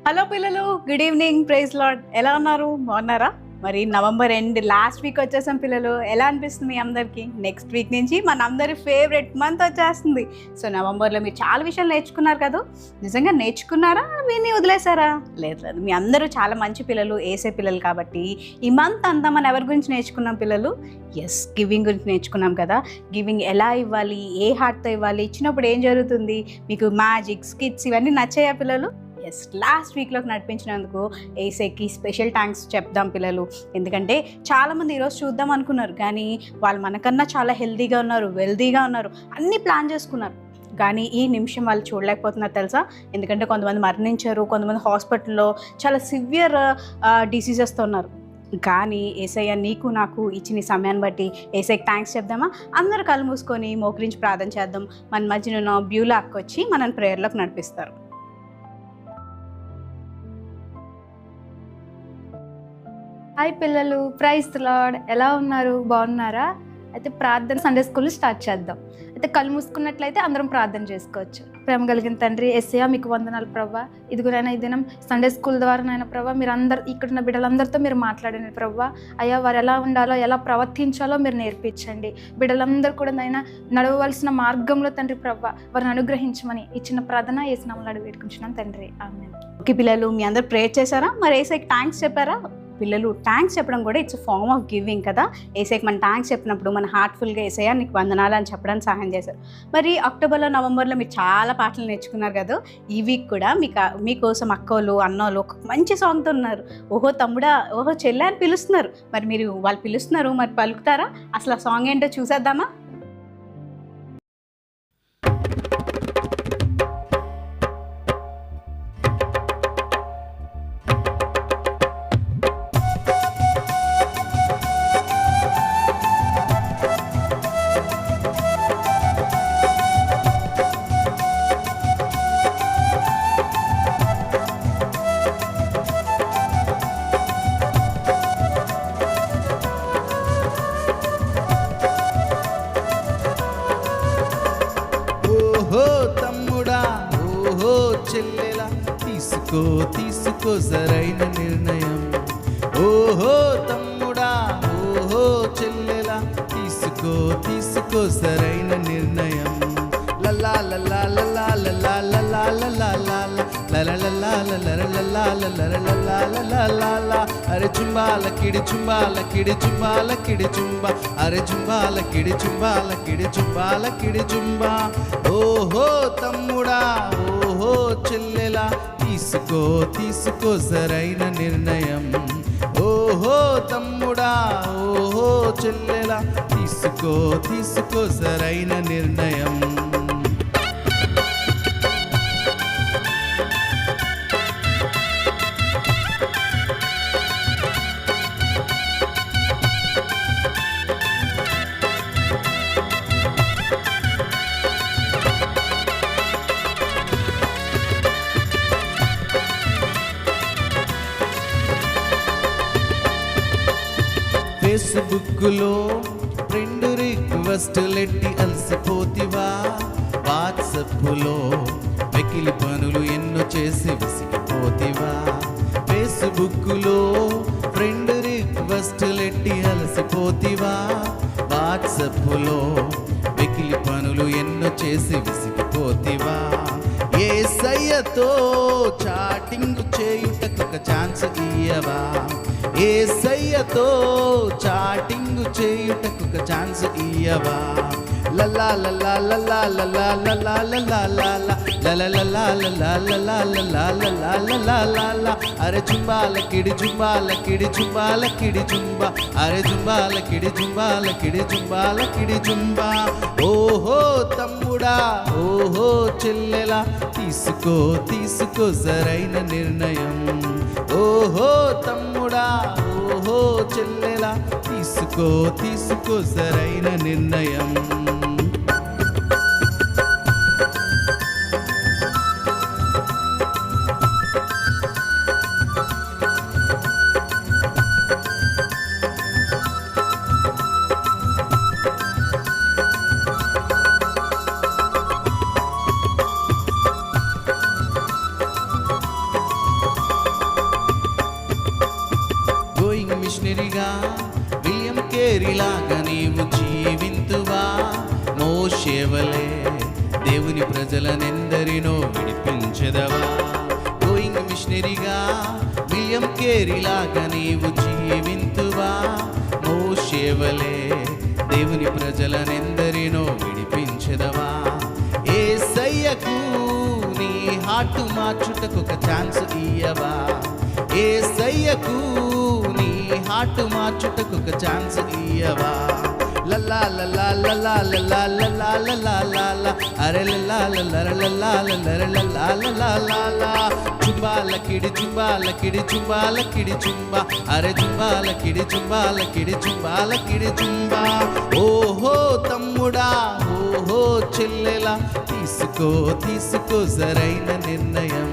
Hello పిల్లలు, good evening. Praise lord. ఎలా ఉన్నారు? బాగున్నారా? మరి నవంబర్ ఎండ్ లాస్ట్ వీక్ వచ్చేసాం పిల్లలు. ఎలా అనిపిస్తుంది మీ అందరికీ? నెక్స్ట్ వీక్ నుంచి మన అందరి ఫేవరెట్ మంత్ వచ్చేస్తుంది. సో నవంబర్లో మీరు చాలా విషయాలు నేర్చుకున్నారు కదా. నిజంగా నేర్చుకున్నారా, విని వదిలేసారా? లేదు, మీ అందరూ చాలా మంచి పిల్లలు, ఏసే పిల్లలు. కాబట్టి ఈ మంత్ అంతా మనం ఎవరి గురించి నేర్చుకున్నాం పిల్లలు? ఎస్, గివింగ్ గురించి నేర్చుకున్నాం కదా. గివింగ్ ఎలా ఇవ్వాలి, ఏ హార్ట్తో ఇవ్వాలి, ఇచ్చినప్పుడు ఏం జరుగుతుంది, మీకు మ్యాజిక్ స్కిట్స్ ఇవన్నీ నచ్చాయా పిల్లలు? ఎస్, లాస్ట్ వీక్లోకి నడిపించినందుకు ఏసైకి స్పెషల్ థ్యాంక్స్ చెప్దాం పిల్లలు. ఎందుకంటే చాలామంది ఈరోజు చూద్దాం అనుకున్నారు, కానీ వాళ్ళు మనకన్నా చాలా హెల్తీగా ఉన్నారు, వెల్తీగా ఉన్నారు, అన్నీ ప్లాన్ చేసుకున్నారు. కానీ ఈ నిమిషం వాళ్ళు చూడలేకపోతున్నారు తెలుసా. ఎందుకంటే కొంతమంది మరణించారు, కొంతమంది హాస్పిటల్లో చాలా సివియర్ డిసీజెస్తో ఉన్నారు. కానీ ఏసయ్య నీకు నాకు ఇచ్చిన సమయాన్ని బట్టి ఏసైకి థ్యాంక్స్ చెప్దామా? అందరూ కళ్ళు మూసుకొని మోకరించి ప్రార్థన చేద్దాం. మన మధ్యన బ్యూలా అక్క వచ్చి మనల్ని ప్రేయర్లోకి నడిపిస్తారు. హాయ్ పిల్లలు, ప్రైజ్ ది లార్డ్. ఎలా ఉన్నారు? బాగున్నారా? అయితే ప్రార్థన సండే స్కూల్ స్టార్ట్ చేద్దాం. అయితే కళ్ళు మూసుకున్నట్లయితే అందరం ప్రార్థన చేసుకోవచ్చు. ప్రేమ కలిగిన తండ్రి యేసయ్య, మీకు వందనాలు ప్రభా. ఇదిగోనైనా ఈ దినం సండే స్కూల్ ద్వారా నైనా ప్రభా, మీరు అందరు ఇక్కడున్న బిడ్డలందరితో మీరు మాట్లాడండి ప్రభా. అయ్యా, వారు ఎలా ఉండాలో, ఎలా ప్రవర్తించాలో మీరు నేర్పించండి. బిడ్డలందరూ కూడా నైనా నడవవలసిన మార్గంలో తండ్రి ప్రభా వారిని అనుగ్రహించమని ఇచ్చిన ప్రార్థన యేసు నామములో అడిగి వేడుకుంటున్నాను తండ్రి, ఆమేన్. ఓకే పిల్లలు, మీ అందరు ప్రేయర్ చేశారా? మరి ఏసైకి థ్యాంక్స్ చెప్పారా? పిల్లలు, థ్యాంక్స్ చెప్పడం కూడా ఇట్స్ ఫార్మ్ ఆఫ్ గివింగ్ కదా. ఏసైకి మన థ్యాంక్స్ చెప్పినప్పుడు మన హార్ట్ఫుల్గా ఏసయ్య నీకు వందనాలు అని చెప్పడానికి సహాయం చేశారు. మరి అక్టోబర్లో నవంబర్లో మీరు చాలా పాటలు నేర్చుకున్నారు కదా. ఈ వీక్ కూడా మీకోసం అక్కోళ్ళు అన్నోళ్ళు ఒక మంచి సాంగ్తో ఉన్నారు. ఓహో తమ్ముడా, ఓహో చెల్లె అని పిలుస్తున్నారు. మరి మీరు వాళ్ళు పిలుస్తున్నారు, మరి పలుకుతారా? అసలు ఆ సాంగ్ ఏంటో చూసేద్దామా? చెల్లెలా తీసుకో తీసుకో సరైన నిర్ణయం. ఓహో తమ్ముడా, ఓహో చెల్లెలా తీసుకో తీసుకో సరైన నిర్ణయం. లలా లలా లలా లలా లలా లలా లలా అరే చుంబాల కిడి చుంబాల కిడి చుంబాల కిడి చుంబా, అరే చుంబాల కిడి చుంబాల కిడి చుంబాల కిడి చుంబా. ఓహో తమ్ముడా, ఓహో చెల్లెలా తీసుకో తీసుకో సరైన నిర్ణయం. ఓహో తమ్ముడా, ఓహో చెల్లెలా తీసుకో తీసుకో సరైన నిర్ణయం. ఫేస్బుక్లో ఫ్రెండ్ రిక్వెస్టులెట్టి అలసిపోతివా? వాట్సప్లో వెకిలి పనులు ఎన్నో చేసి విసిగిపోతివా? ఫేస్బుక్లో ఫ్రెండ్ రిక్వెస్టులెట్టి అలసిపోతివా? వాట్సప్లో వెకిలి పనులు ఎన్నో చేసి విసిగిపోతివా? యేసయ్యతో చాటింగ్ చేయుటకు ఒక ఛాన్స్ ఇయ్యవా? యేసయ్యతో చాటింగ్ చేయుటకు ఒక ఛాన్స్ ఇయ్యవా? లలా లలా లలా లలా లలా లలా లలా లలా లలా లలా లలా లలా లలా అరే చుంబాల కిడి చుంబాల కిడి చుంబాల కిడి చుంబా, అరే చుంబాల కిడి చుంబాల కిడి చుంబాల కిడి చుంబా. ఓహో తమ్ముడా, ఓహో చెల్లెలా తీసుకో తీసుకో సరైన నిర్ణయం. ఓహో తమ్ముడా, ఓహో చెల్లెలా తీసుకో తీసుకో సరైన నిర్ణయం. మిషనరీగా విలియం కేరీలాగా నీవు జీవింతువా. మోషేవలే దేవుని ప్రజలనెందరినో విడిపించెదవా. గోయింగ్ మిషనరీగా విలియం కేరీలాగా నీవు జీవింతువా. మోషేవలే దేవుని ప్రజలనెందరినో విడిపించెదవా. యేసయ్యకు నీ హార్ట్ మార్చుటకు ఒక ఛాన్స్ ఇయ్యవా. యేసయ్యకు నీ హార్ట్ మార్చుటకు ఒక ఛాన్స్ ఇయ్యవా. లల్లా లల్లా లల్లా లల్లా లల్లా లల్లా లల్లా అరే లల్లా లల్లర లల్లా లల్లర లల్లా లల్లా లల్లా. చుంబాలకిడి చుంబాలకిడి చుంబాలకిడి చుంబా అరే చుంబాలకిడి చుంబాలకిడి చుంబాలకిడి చుంబా. ఓహో తమ్ముడా ఓహో చెల్లెలా తీసుకో తీసుకో సరైన నిర్ణయం.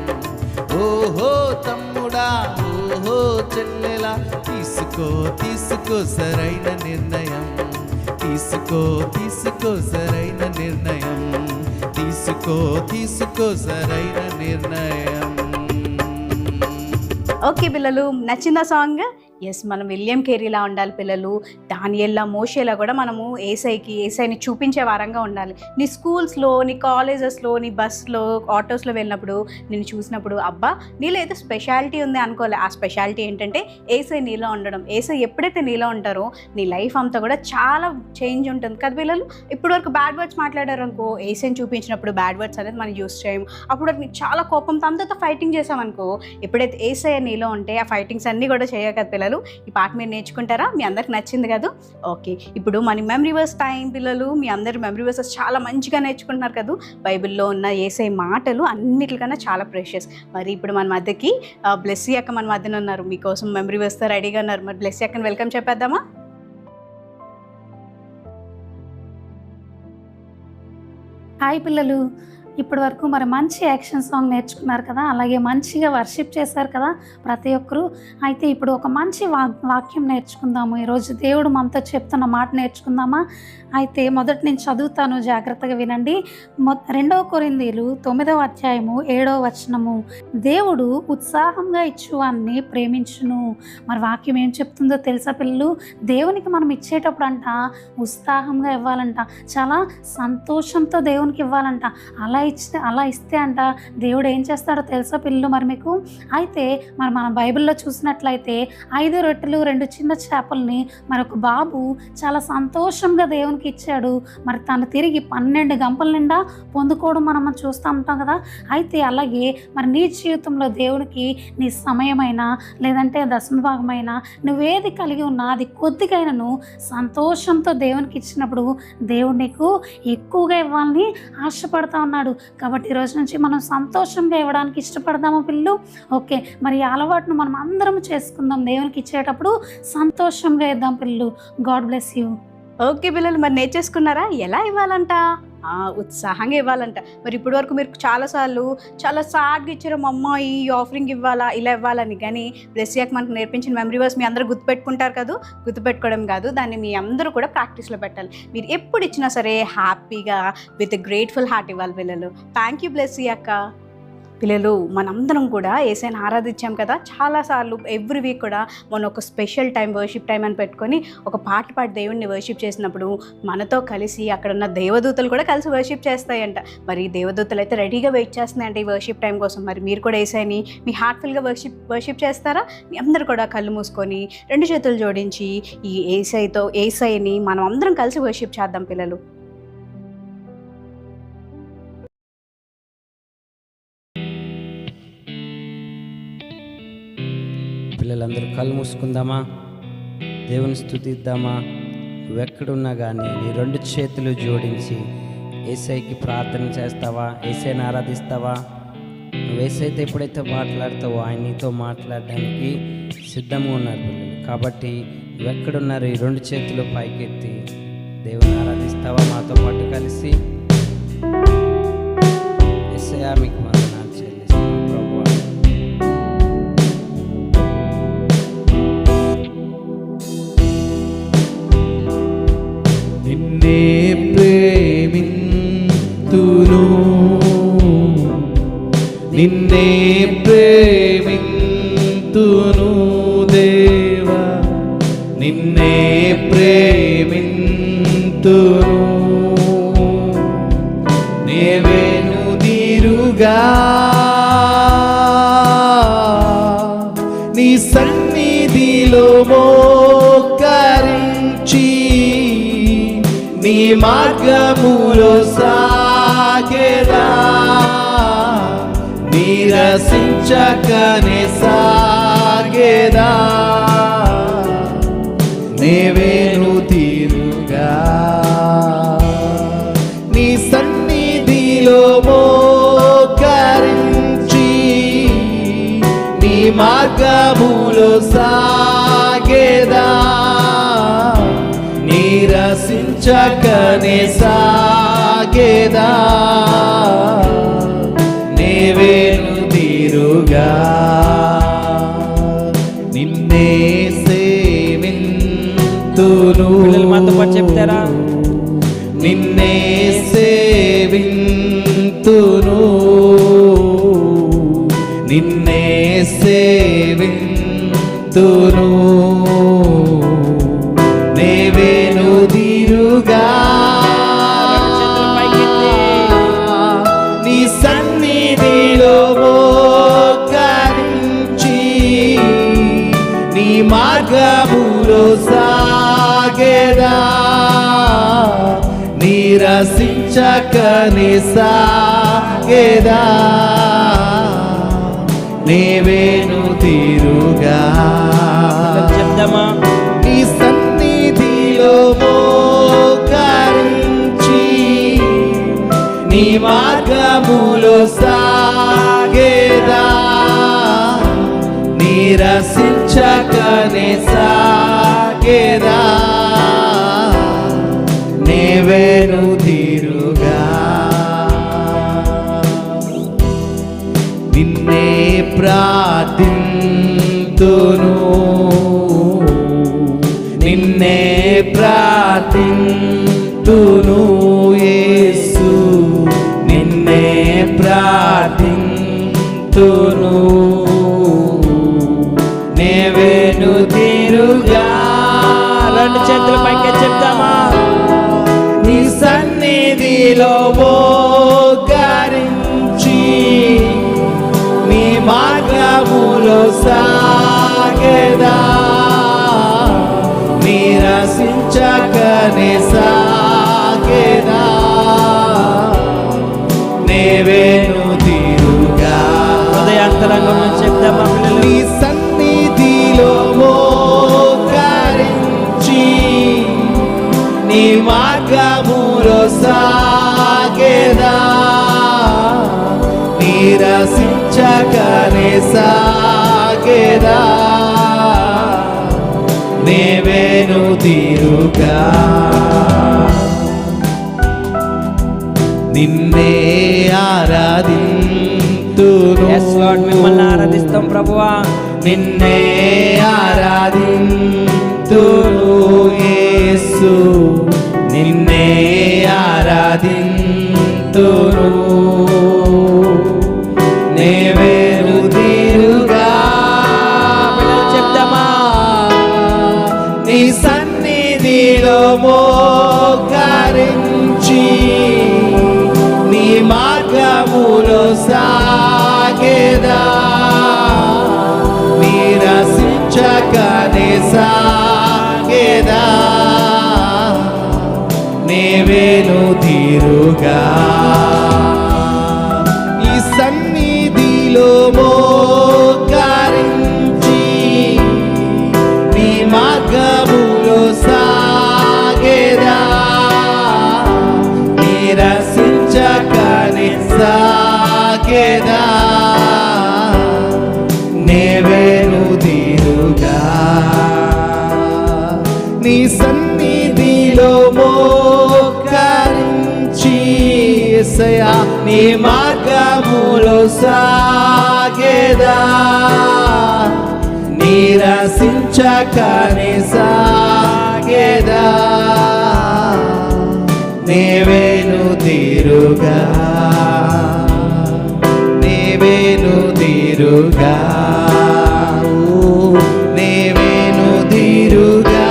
ఓహో తమ్ముడా ఓహో చెల్లెలా తీసుకో తీసుకో సరైన నిర్ణయం. తీసుకో తీసుకో సరైన నిర్ణయం. తీసుకో తీసుకో సరైన నిర్ణయం. ఓకే పిల్లలు, నచ్చిందా సాంగ్? ఎస్, మనం విలియం కేరీలా ఉండాలి పిల్లలు. దానియల్లా మోషేలా కూడా మనము ఏసైని చూపించే వారంగా ఉండాలి. నీ స్కూల్స్లో, నీ కాలేజెస్లో, నీ బస్లో, ఆటోస్లో వెళ్ళినప్పుడు నేను చూసినప్పుడు అబ్బా నీలో ఏదో స్పెషాలిటీ ఉంది అనుకోలే. ఆ స్పెషాలిటీ ఏంటంటే ఏసై నీలో ఉండడం. ఏసై ఎప్పుడైతే నీలో ఉంటారో నీ లైఫ్ అంతా కూడా చాలా చేంజ్ ఉంటుంది కదా పిల్లలు. ఇప్పటి వరకు బ్యాడ్ వర్డ్స్ మాట్లాడారు అనుకో, ఏసైని చూపించినప్పుడు బ్యాడ్ వర్డ్స్ అనేది మనం యూస్ చేయము. అప్పుడు వరకు నీకు చాలా కోపంతో అందరితో ఫైటింగ్ చేసామనుకో, ఎప్పుడైతే ఏసై నీలో ఉంటే ఆ ఫైటింగ్స్ అన్నీ కూడా చేయవు కదా పిల్లలు. ఈ పాట మీరు నేర్చుకుంటారా? మీ అందరికి నచ్చింది కదా? ఓకే, ఇప్పుడు మన మెమరీ వర్స్ టైం పిల్లలు. మీ అందరు మెమరీ వర్సెస్ చాలా మంచిగా నేర్చుకుంటున్నారు కదా. బైబిల్లో ఉన్న యేసయ్య మాటలు అన్నిటికన్నా చాలా ప్రెషియస్. మరి ఇప్పుడు మన మధ్యకి బ్లెస్సీ అక్క మన మధ్యన ఉన్నారు. మీకోసం మెమరీ వర్స్తో రెడీగా ఉన్నారు. మరి బ్లెస్సీ అక్కని వెల్కమ్ చెప్పేద్దామా? హాయ్ పిల్లలు, ఇప్పటి వరకు మరి మంచి యాక్షన్ సాంగ్ నేర్చుకున్నారు కదా, అలాగే మంచిగా వర్షిప్ చేశారు కదా ప్రతి ఒక్కరు. అయితే ఇప్పుడు ఒక మంచి వాక్యం నేర్చుకుందాము. ఈరోజు దేవుడు మనతో చెప్తున్న మాట నేర్చుకుందామా? అయితే మొదటి నేను చదువుతాను, జాగ్రత్తగా వినండి. 2 కొరింథీయులు 9వ అధ్యాయము 7వ వచనము. దేవుడు ఉత్సాహంగా ఇచ్చువాన్ని ప్రేమించును. మరి వాక్యం ఏం చెప్తుందో తెలుసా పిల్లలు? దేవునికి మనం ఇచ్చేటప్పుడు అంట ఉత్సాహంగా ఇవ్వాలంట, చాలా సంతోషంతో దేవునికి ఇవ్వాలంట. అలా ఇస్తే అంట దేవుడు ఏం చేస్తాడో తెలుసా పిల్లలు మరి మీకు? అయితే మరి మన బైబిల్లో చూసినట్లయితే 5 రొట్టెలు 2 చిన్న చేపల్ని మరి ఒక బాబు చాలా సంతోషంగా దేవునికి ఇచ్చాడు. మరి తను తిరిగి 12 గంపల నిండా పొందుకోవడం మనం చూస్తూ ఉంటాం కదా. అయితే అలాగే మరి నీ జీవితంలో దేవునికి నీ సమయమైనా లేదంటే దశమభాగమైనా నువ్వేది కలిగి ఉన్నా అది కొద్దిగైనను సంతోషంతో దేవునికి ఇచ్చినప్పుడు దేవుడు నీకు ఎక్కువగా ఇవ్వాలని ఆశపడతా ఉన్నాడు. కాబట్టి ఈరోజు నుంచి మనం సంతోషంగా ఇవ్వడానికి ఇష్టపడదాము పిల్లలు. ఓకే, మరి ఈ అలవాటును మనం అందరం చేసుకుందాం. దేవునికి ఇచ్చేటప్పుడు సంతోషంగా ఇద్దాం పిల్లలు. God bless you. ఓకే పిల్లలు, మరి నేర్చేసుకున్నారా ఎలా ఇవ్వాలంట? ఉత్సాహంగా ఇవ్వాలంట. మరి ఇప్పటి వరకు మీరు చాలాసార్లు చాలా సాడ్గా ఇచ్చారు, మా అమ్మ ఈ ఆఫరింగ్ ఇవ్వాలా ఇలా ఇవ్వాలని. కానీ బ్లెస్సీకి మనకు నేర్పించిన మెమరీ వర్స్ మీ అందరూ గుర్తుపెట్టుకుంటారు కదా. గుర్తుపెట్టుకోవడం కాదు, దాన్ని మీ అందరూ కూడా ప్రాక్టీస్లో పెట్టాలి. మీరు ఎప్పుడు ఇచ్చినా సరే హ్యాపీగా విత్ గ్రేట్ఫుల్ హార్ట్ ఇవ్వాలి పిల్లలు. థ్యాంక్ యూ బ్లెస్సీ అక్క. పిల్లలు, మనందరం కూడా యేసయ్యని ఆరాధించాం కదా చాలాసార్లు. ఎవ్రీ వీక్ కూడా మనం ఒక స్పెషల్ టైం, వర్షిప్ టైం అని పెట్టుకొని ఒక పాట పాడి దేవుడిని వర్షిప్ చేసినప్పుడు మనతో కలిసి అక్కడ ఉన్న దేవదూతలు కూడా కలిసి వర్షిప్ చేస్తాయంట. మరి దేవదూతలు అయితే రెడీగా వెయిట్ చేస్తున్నాయంట ఈ వర్షిప్ టైం కోసం. మరి మీరు కూడా యేసయ్యని మీ హార్ట్ఫుల్గా వర్షిప్ చేస్తారా? మీ అందరూ కూడా కళ్ళు మూసుకొని 2 చేతులు జోడించి ఈ యేసయ్యని మనం అందరం కలిసి వర్షిప్ చేద్దాం పిల్లలు. పిల్లలందరూ కళ్ళు మూసుకుందామా? దేవుని స్తుతిద్దామా? నువ్వెక్కడున్నా కానీ నీ 2 చేతులు జోడించి యేసయ్యకి ప్రార్థన చేస్తావా? యేసయ్యని ఆరాధిస్తావా? నువ్వు యేసయ్యతో ఎప్పుడైతే మాట్లాడతావో ఆయన నీతో మాట్లాడడానికి సిద్ధంగా ఉన్నారు పిల్లలు. కాబట్టి నువ్వెక్కడున్నారు ఈ 2 చేతులు పైకెత్తి దేవుని ఆరాధిస్తావా మాతో పాటు కలిసి? యేసయ్యా మీకు వందనాలు చెల్లిస్తున్నాం ప్రభువా. నిన్నే ప్రేమింతును, నిన్నే ప్రేమింతును దేవా, నిన్నే ప్రేమింతును నేవేను తీరుగా నీ సన్నిధిలో మోకరించి నీ మార్గములో సాగేదా నీరసించకనే సాగేదా నేవేను తీరుగా నీ సన్నిధిలో మోకరించి నీ మార్గములో సాగేదా నీరసించకనే సాగేదా నేవేను తీరుగా నిన్నే సేవింతును పిల్లలు మాతో పాటు చెప్తారా? నిన్నే సేవింతును నిన్నే సేవింతును నేవేను తీరుగా నీ సన్నిధిలో మోకరించి నీ మార్గములో సాగేదా నీరసించకనే సాగేదా నేవేను తీరుగా చెప్దామా? నీ సన్నిధిలో మోకరించి నీ మార్గములో సాగేదా నీరసించకనే సాగేదా నేవేను తీరుగా నిన్నే ప్రార్థింతును నిన్నే ప్రార్థింతును యేసు నిన్నే ప్రార్థింతును నేవేను తీరుగా రెండు చేతుల పైకి చెప్తామా? నీ సన్నిధిలో మోకరించి నీ మార్గములో సాగేదా నీరసించకనే సాగేదా నేవేను తీరుగా హృదయాంతరంగం నుంచి చెప్దామా పిల్లలు? నీ సన్నిధిలో మోకరించి నీ మార్గములో సాగేదా నీరసించకనే సాగేదా నేవేను తీరుగా నిన్నే ఆరాధింతును Yes, Lord, మిమ్మల్ని ఆరాధిస్తాం ప్రభువా. నిన్నే ఆరాధింతును యేసు నిన్నే ఆరాధింతును నేవేను తీరుగా పిల్లలు చెప్దామా? నీ సన్నిధిలో మోకరించి నీ మార్గములో సాగేదా నీరసించకనే సాగేదా నేవేను తీరుగా ఈ సన్నిధిలో మోకరించి నీ మార్గములో సాగేదా నీరసించకనే సాగేదా నేవేను తీరుగా నీ సన్నిధిలో మోకరించి యేసయ్యా నీ మార్గములో సాగేదా నీరసించకనే సాగేదా నేవేను తీరుగా నేవేను తీరుగా నేవేను తీరుగా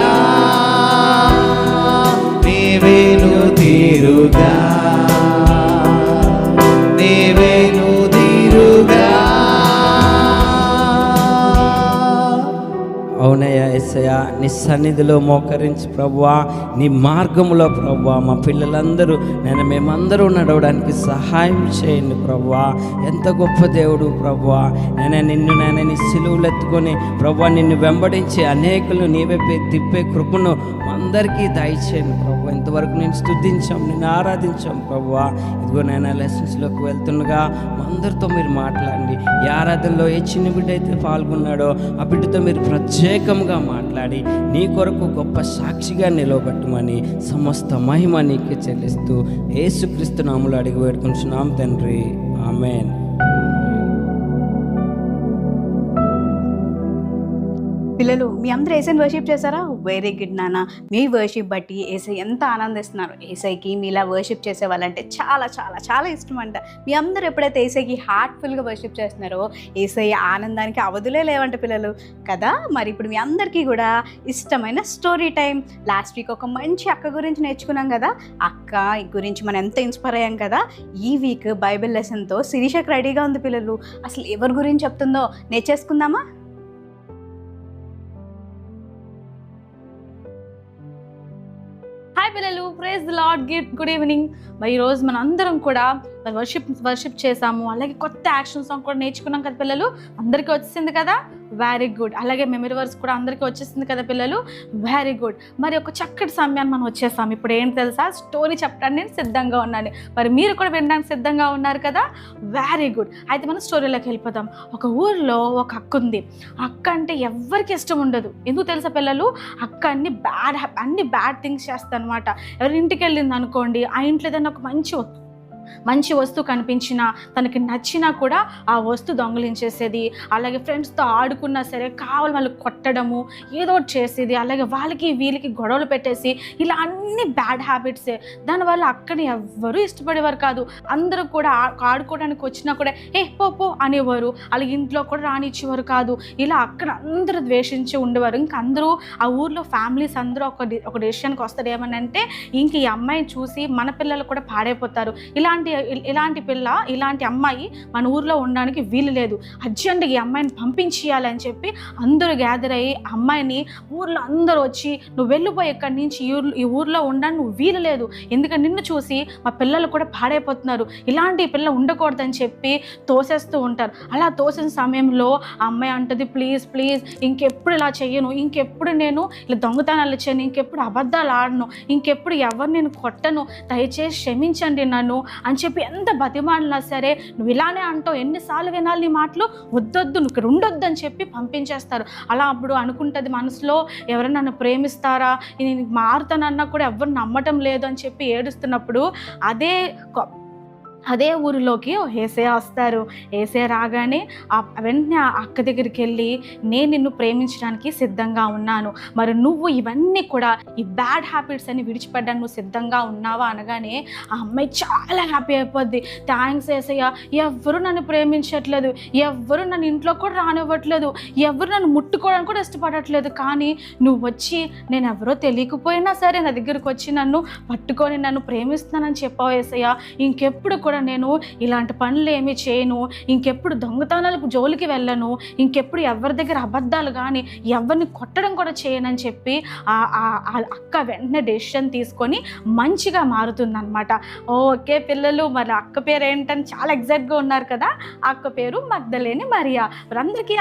అవునయ్యా యేసయ్యా, నీ సన్నిధిలో మోకరించి ప్రభువా, నీ మార్గంలో ప్రభువా మా పిల్లలందరూ మేమందరూ నడవడానికి సహాయం చేయండి ప్రభువా. ఎంత గొప్ప దేవుడు ప్రభువా. నిన్ను నీ సిలువలు ఎత్తుకొని ప్రభువా నిన్ను వెంబడించి అనేకులు నీవే తిప్పే కృపను అందరికీ దయచేయండి ప్రభు. ఇంతవరకు నేను స్తుతించాం, నేను ఆరాధించాం ప్రభువా. ఇదిగో నేను లెసన్స్లోకి వెళ్తుండగా మా అందరితో మీరు మాట్లాడండి. ఈ ఆరాధనలో ఏ చిన్న బిడ్డ అయితే పాల్గొన్నాడో ఆ బిడ్డతో మీరు ప్రత్యేకంగా మాట్లాడి నీ కొరకు గొప్ప సాక్షిగా నిలవబెట్టమని సమస్త మహిమ నీకే చెల్లిస్తూ యేసుక్రీస్తు నామములో అడిగి వేడుకుంటున్నాం తండ్రి, ఆమేన్. పిల్లలు మీ అందరూ ఏసైని వర్షిప్ చేశారా? వెరీ గుడ్ నాన్న. మీ వర్షిప్ బట్టి ఏసై ఎంత ఆనందిస్తున్నారు. ఏసైకి మీలా వర్షిప్ చేసే వాళ్ళంటే చాలా చాలా చాలా ఇష్టం అంట. మీ అందరూ ఎప్పుడైతే ఏసైకి హార్ట్ఫుల్గా వర్షిప్ చేస్తున్నారో ఏసై ఆనందానికి అవధులే లేవంట పిల్లలు కదా. మరి ఇప్పుడు మీ అందరికీ కూడా ఇష్టమైన స్టోరీ టైం. లాస్ట్ వీక్ ఒక మంచి అక్క గురించి నేర్చుకున్నాం కదా. అక్క గురించి మనం ఎంత ఇన్స్పైర్ అయ్యాం కదా. ఈ వీక్ బైబిల్ లెసన్తో శిరీషకు రెడీగా ఉంది పిల్లలు. అసలు ఎవరి గురించి చెప్తుందో నేర్చేసుకుందామా? హాయ్ పిల్లలు, praise the Lord, good evening. మరి ఈరోజు మన అందరం కూడా వర్షిప్ చేసాము. అలాగే కొత్త యాక్షన్ సాంగ్ కూడా నేర్చుకున్నాం కదా పిల్లలు. అందరికీ వచ్చేసింది కదా, వెరీ గుడ్. అలాగే మెమరీ వర్స్ కూడా అందరికీ వచ్చేసింది కదా పిల్లలు, వెరీ గుడ్. మరి ఒక చక్కటి సమయాన్ని మనం వచ్చేసాం. ఇప్పుడు ఏంటి తెలుసా, స్టోరీ చెప్పడానికి నేను సిద్ధంగా ఉన్నాను. మరి మీరు కూడా వినడానికి సిద్ధంగా ఉన్నారు కదా, వెరీ గుడ్. అయితే మనం స్టోరీలోకి వెళ్ళిపోతాం. ఒక ఊర్లో ఒక అక్క ఉంది. అక్క అంటే ఎవరికి ఇష్టం ఉండదు. ఎందుకు తెలుసా పిల్లలు, అక్క అన్ని బ్యాడ్ థింగ్స్ చేస్తా అనమాట. ఎవరి ఇంటికి వెళ్ళింది అనుకోండి, ఆ ఇంట్లో ఏదైనా ఒక మంచి వస్తువు కనిపించినా తనకి నచ్చినా కూడా ఆ వస్తువు దొంగలించేసేది. అలాగే ఫ్రెండ్స్తో ఆడుకున్నా సరే కావాలి వాళ్ళు కొట్టడము, ఏదో ఒకటి చేసేది. అలాగే వాళ్ళకి వీళ్ళకి గొడవలు పెట్టేసి ఇలా అన్ని బ్యాడ్ హ్యాబిట్సే. దానివల్ల అక్కని ఎవ్వరూ ఇష్టపడేవారు కాదు. అందరూ కూడా ఆడుకోవడానికి వచ్చినా కూడా పో అనేవారు. అలాగే ఇంట్లో కూడా రానిచ్చేవారు కాదు. ఇలా అక్కడ అందరూ ద్వేషించి ఉండేవారు. ఇంక అందరూ ఆ ఊర్లో ఫ్యామిలీస్ అందరూ ఒక డెసిషన్కి వస్తారు. ఏమనంటే ఇంక ఈ అమ్మాయిని చూసి మన పిల్లలు కూడా పాడైపోతారు. ఇలాంటి అమ్మాయి మన ఊర్లో ఉండడానికి వీలు లేదు. అర్జెంట్గా ఈ అమ్మాయిని పంపించేయాలని చెప్పి అందరూ గ్యాదర్ అయ్యి అమ్మాయిని ఊర్లో అందరూ వచ్చి నువ్వు వెళ్ళిపోయి ఇక్కడి నుంచి, ఈ ఊర్లో ఉండడానికి నువ్వు వీలు లేదు, ఎందుకంటే నిన్ను చూసి మా పిల్లలు కూడా పాడైపోతున్నారు, ఇలాంటి పిల్ల ఉండకూడదని చెప్పి తోసేస్తూ ఉంటారు. అలా తోసిన సమయంలో ఆ అమ్మాయి అంటది, ప్లీజ్ ఇంకెప్పుడు ఇలా చెయ్యను, ఇంకెప్పుడు నేను ఇలా దొంగతనాలు చేయను, ఇంకెప్పుడు అబద్ధాలు ఆడను, ఇంకెప్పుడు ఎవరు నేను కొట్టను, దయచేసి క్షమించండి నన్ను అని చెప్పి ఎంత బతిమాలినా సరే నువ్వు ఇలానే అంటావు, ఎన్నిసార్లు వినాలి నీ మాటలు, వద్దొద్దు నువ్వు ఇక్కడ ఉండొద్దు అని చెప్పి పంపించేస్తారు. అలా అప్పుడు అనుకుంటుంది మనసులో, ఎవరైనా నన్ను ప్రేమిస్తారా, నేను మారుతానన్నా కూడా ఎవరు నమ్మటం లేదు అని చెప్పి ఏడుస్తున్నప్పుడు అదే ఊరిలోకి ఏసయ్య వస్తారు. ఏసయ్య రాగానే వెంటనే ఆ అక్క దగ్గరికి వెళ్ళి, నేను నిన్ను ప్రేమించడానికి సిద్ధంగా ఉన్నాను, మరి నువ్వు ఇవన్నీ కూడా ఈ బ్యాడ్ హ్యాబిట్స్ అని విడిచిపెట్టడానికి నువ్వు సిద్ధంగా ఉన్నావా అనగానే ఆ అమ్మాయి చాలా హ్యాపీ అయిపోద్ది. థ్యాంక్స్ ఏసయ్య, ఎవ్వరూ నన్ను ప్రేమించట్లేదు, ఎవ్వరూ నన్ను ఇంట్లో కూడా రానివ్వట్లేదు, ఎవరు నన్ను ముట్టుకోవడానికి కూడా ఇష్టపడట్లేదు, కానీ నువ్వు వచ్చి నేను ఎవరో తెలియకపోయినా సరే నా దగ్గరికి వచ్చి నన్ను పట్టుకొని నన్ను ప్రేమిస్తున్నానని చెప్పావు ఏసయ్య. ఇంకెప్పుడు కూడా నేను ఇలాంటి పనులు ఏమీ చేయను, ఇంకెప్పుడు దొంగతనాలకు జోలికి వెళ్ళను, ఇంకెప్పుడు ఎవరి దగ్గర అబద్ధాలు కానీ ఎవరిని కొట్టడం కూడా చేయనని చెప్పి ఆ అక్క వెంటనే డెసిషన్ తీసుకొని మంచిగా మారుతుందన్నమాట. ఓకే పిల్లలు, మరి అక్క పేరు ఏంటని చాలా ఎగ్జాక్ట్గా ఉన్నారు కదా. అక్క పేరు మగ్దలేని మరియా. అందరికీ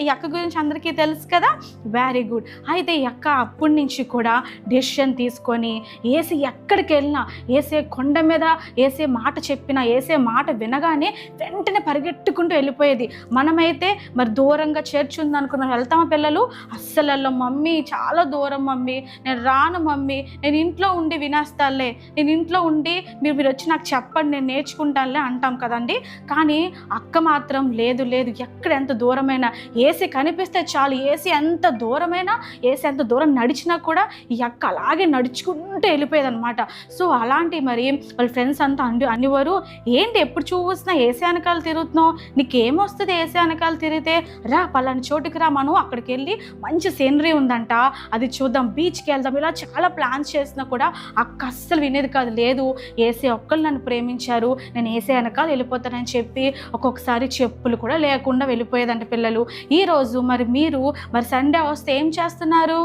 ఈ అక్క గురించి అందరికీ తెలుసు కదా, వెరీ గుడ్. అయితే ఈ అక్క అప్పటి నుంచి కూడా డెసిషన్ తీసుకొని ఏసీ ఎక్కడికి వెళ్ళినా, ఏసే కొండ మీద ఏసే మాట చెప్పినా, ఏసే మాట వినగానే వెంటనే పరిగెట్టుకుంటూ వెళ్ళిపోయేది. మనమైతే మరి దూరంగా చర్చ్ ఉందనుకున్నాం, వెళ్తామా పిల్లలు? అస్సలు వెళ్ళం. మమ్మీ చాలా దూరం మమ్మీ, నేను రాను మమ్మీ, నేను ఇంట్లో ఉండి వినేస్తానులే, నేను ఇంట్లో ఉండి మీరు వచ్చి నాకు చెప్పండి, నేను నేర్చుకుంటానులే అంటాం కదండి. కానీ అక్క మాత్రం లేదు, ఎక్కడ ఎంత దూరమైనా ఏసీ కనిపిస్తే చాలు, ఏసీ ఎంత దూరమైనా, ఏసీ ఎంత దూరం నడిచినా కూడా ఈ అక్క అలాగే నడుచుకుంటూ వెళ్ళిపోయేది అనమాట. సో అలాంటి మరి వాళ్ళ ఫ్రెండ్స్ అంతా అనేవారు, ఉండేవారు, ఏంటి ఎప్పుడు చూసినా ఏసీ వెనకాల తిరుగుతున్నావు, నీకేమొస్తుంది ఏసీ వెనకాల తిరిగితే, రా పలాని చోటుకి రా, మనం అక్కడికి వెళ్ళి మంచి సీనరీ ఉందంట అది చూద్దాం, బీచ్కి వెళ్దాం, ఇలా చాలా ప్లాన్స్ చేసినా కూడా అక్క అస్సలు వినేది కాదు. లేదు, ఏసీ ఒక్కళ్ళు నన్ను ప్రేమించారు, నేను ఏసీ వెనకాల వెళ్ళిపోతానని చెప్పి ఒక్కొక్కసారి చెప్పులు కూడా లేకుండా వెళ్ళిపోయేదంట పిల్లలు. ఈరోజు మరి మీరు మరి సండే వస్తే ఏం చేస్తున్నారు?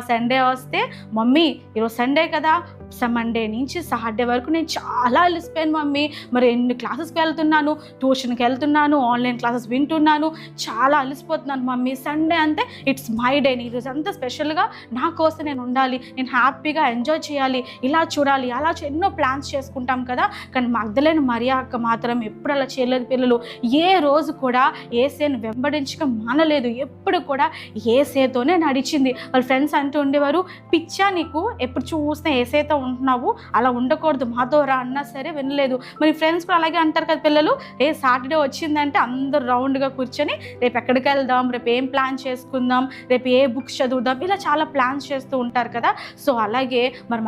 సండే వస్తే మమ్మీ ఈరోజు సండే కదా, మండే నుంచి సాటర్డే వరకు నేను చాలా అలసిపోయాను మమ్మీ, మరి ఎన్ని క్లాసెస్కి వెళ్తున్నాను, ట్యూషన్కి వెళ్తున్నాను, ఆన్లైన్ క్లాసెస్ వింటున్నాను, చాలా అలసిపోతున్నాను మమ్మీ, సండే అంతే ఇట్స్ మై డే, ఈరోజు అంతా స్పెషల్గా నా కోసం నేను ఉండాలి, నేను హ్యాపీగా ఎంజాయ్ చేయాలి, ఇలా చూడాలి, అలా ఎన్నో ప్లాన్స్ చేసుకుంటాం కదా. కానీ మగ్దలేని మరియా అక్క మాత్రం ఎప్పుడు అలా చేయలేదు పిల్లలు. ఏ రోజు కూడా ఏసేను వెంబడించక మానలేదు, ఎప్పుడు కూడా ఏసేతోనే నడిచింది. వాళ్ళ ఫ్రెండ్స్ అంటూ ఉండేవారు, పిచ్చా నీకు, ఎప్పుడు చూసినా ఏసేతో ఉంటున్నావు, అలా ఉండకూడదు, మాతో రా అన్నా సరే వినలేదు. మరి ఫ్రెండ్స్ కూడా అలాగే అంటారు కదా పిల్లలు, సాటర్డే వచ్చిందంటే అందరు రౌండ్గా కూర్చొని రేపు ఎక్కడికి వెళ్దాం, రేపు ఏం ప్లాన్ చేసుకుందాం, రేపు ఏ బుక్స్ చదువుదాం, ఇలా చాలా ప్లాన్స్ చేస్తూ ఉంటారు కదా. సో అలాగే మరి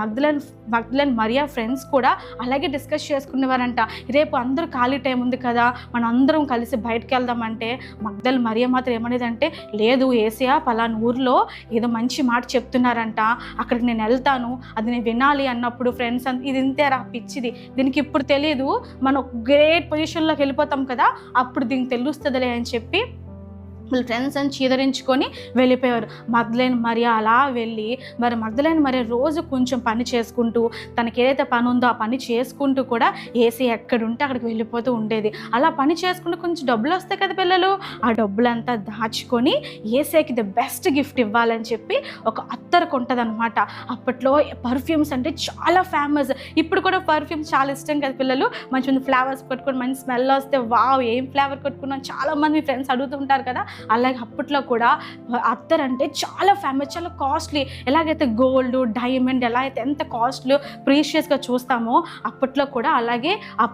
మగ్దలేని మరియా ఫ్రెండ్స్ కూడా అలాగే డిస్కస్ చేసుకునేవారంట, రేపు అందరూ ఖాళీ టైం ఉంది కదా, మనం అందరం కలిసి బయటకు వెళ్దామంటే మగ్దలేని మరియా మాత్రం ఏమనేదంటే, లేదు ఏసయ్య పలానా ఊర్లో ఏదో మంచి మాట చెప్తున్నారంట, అక్కడికి నేను వెళ్తాను, అది నేను వినాలి అన్నప్పుడు ఫ్రెండ్స్ ఇది ఇంతేరా పిచ్చిది, దీనికి ఇప్పుడు తెలియదు, మనం గ్రేట్ పొజిషన్లోకి వెళ్ళిపోతాం కదా, అప్పుడు దీనికి తెలుస్తుందిలే అని చెప్పి వాళ్ళ ఫ్రెండ్స్ అని చీదరించుకొని వెళ్ళిపోయారు. మగ్దలేని మరియా అలా వెళ్ళి మరి మగ్దలేని మరియా రోజు కొంచెం పని చేసుకుంటూ తనకి ఏదైతే పని ఉందో ఆ పని చేసుకుంటూ కూడా ఏసీ ఎక్కడుంటే అక్కడికి వెళ్ళిపోతూ ఉండేది. అలా పని చేసుకుంటూ కొంచెం డబ్బులు వస్తాయి కదా పిల్లలు, ఆ డబ్బులంతా దాచుకొని ఏసీకి ది బెస్ట్ గిఫ్ట్ ఇవ్వాలని చెప్పి ఒక అత్తరు కొంటుంది అనమాట. అప్పట్లో పర్ఫ్యూమ్స్ అంటే చాలా ఫేమస్, ఇప్పుడు కూడా పర్ఫ్యూమ్స్ చాలా ఇష్టం కదా పిల్లలు, మంచి మంచి ఫ్లేవర్స్ కొట్టుకొని మంచి స్మెల్ వస్తే వావ్ ఏం ఫ్లేవర్ కొట్టుకున్నాం చాలామంది మీ ఫ్రెండ్స్ అడుగుతుంటారు కదా. అలాగే అప్పట్లో కూడా అత్తర్ అంటే చాలా ఫేమస్, చాలా కాస్ట్లీ. ఎలాగైతే గోల్డ్ డైమండ్ ఎలా అయితే ఎంత కాస్ట్లీ ప్రీషియస్గా చూస్తామో అప్పట్లో కూడా అలాగే ఆ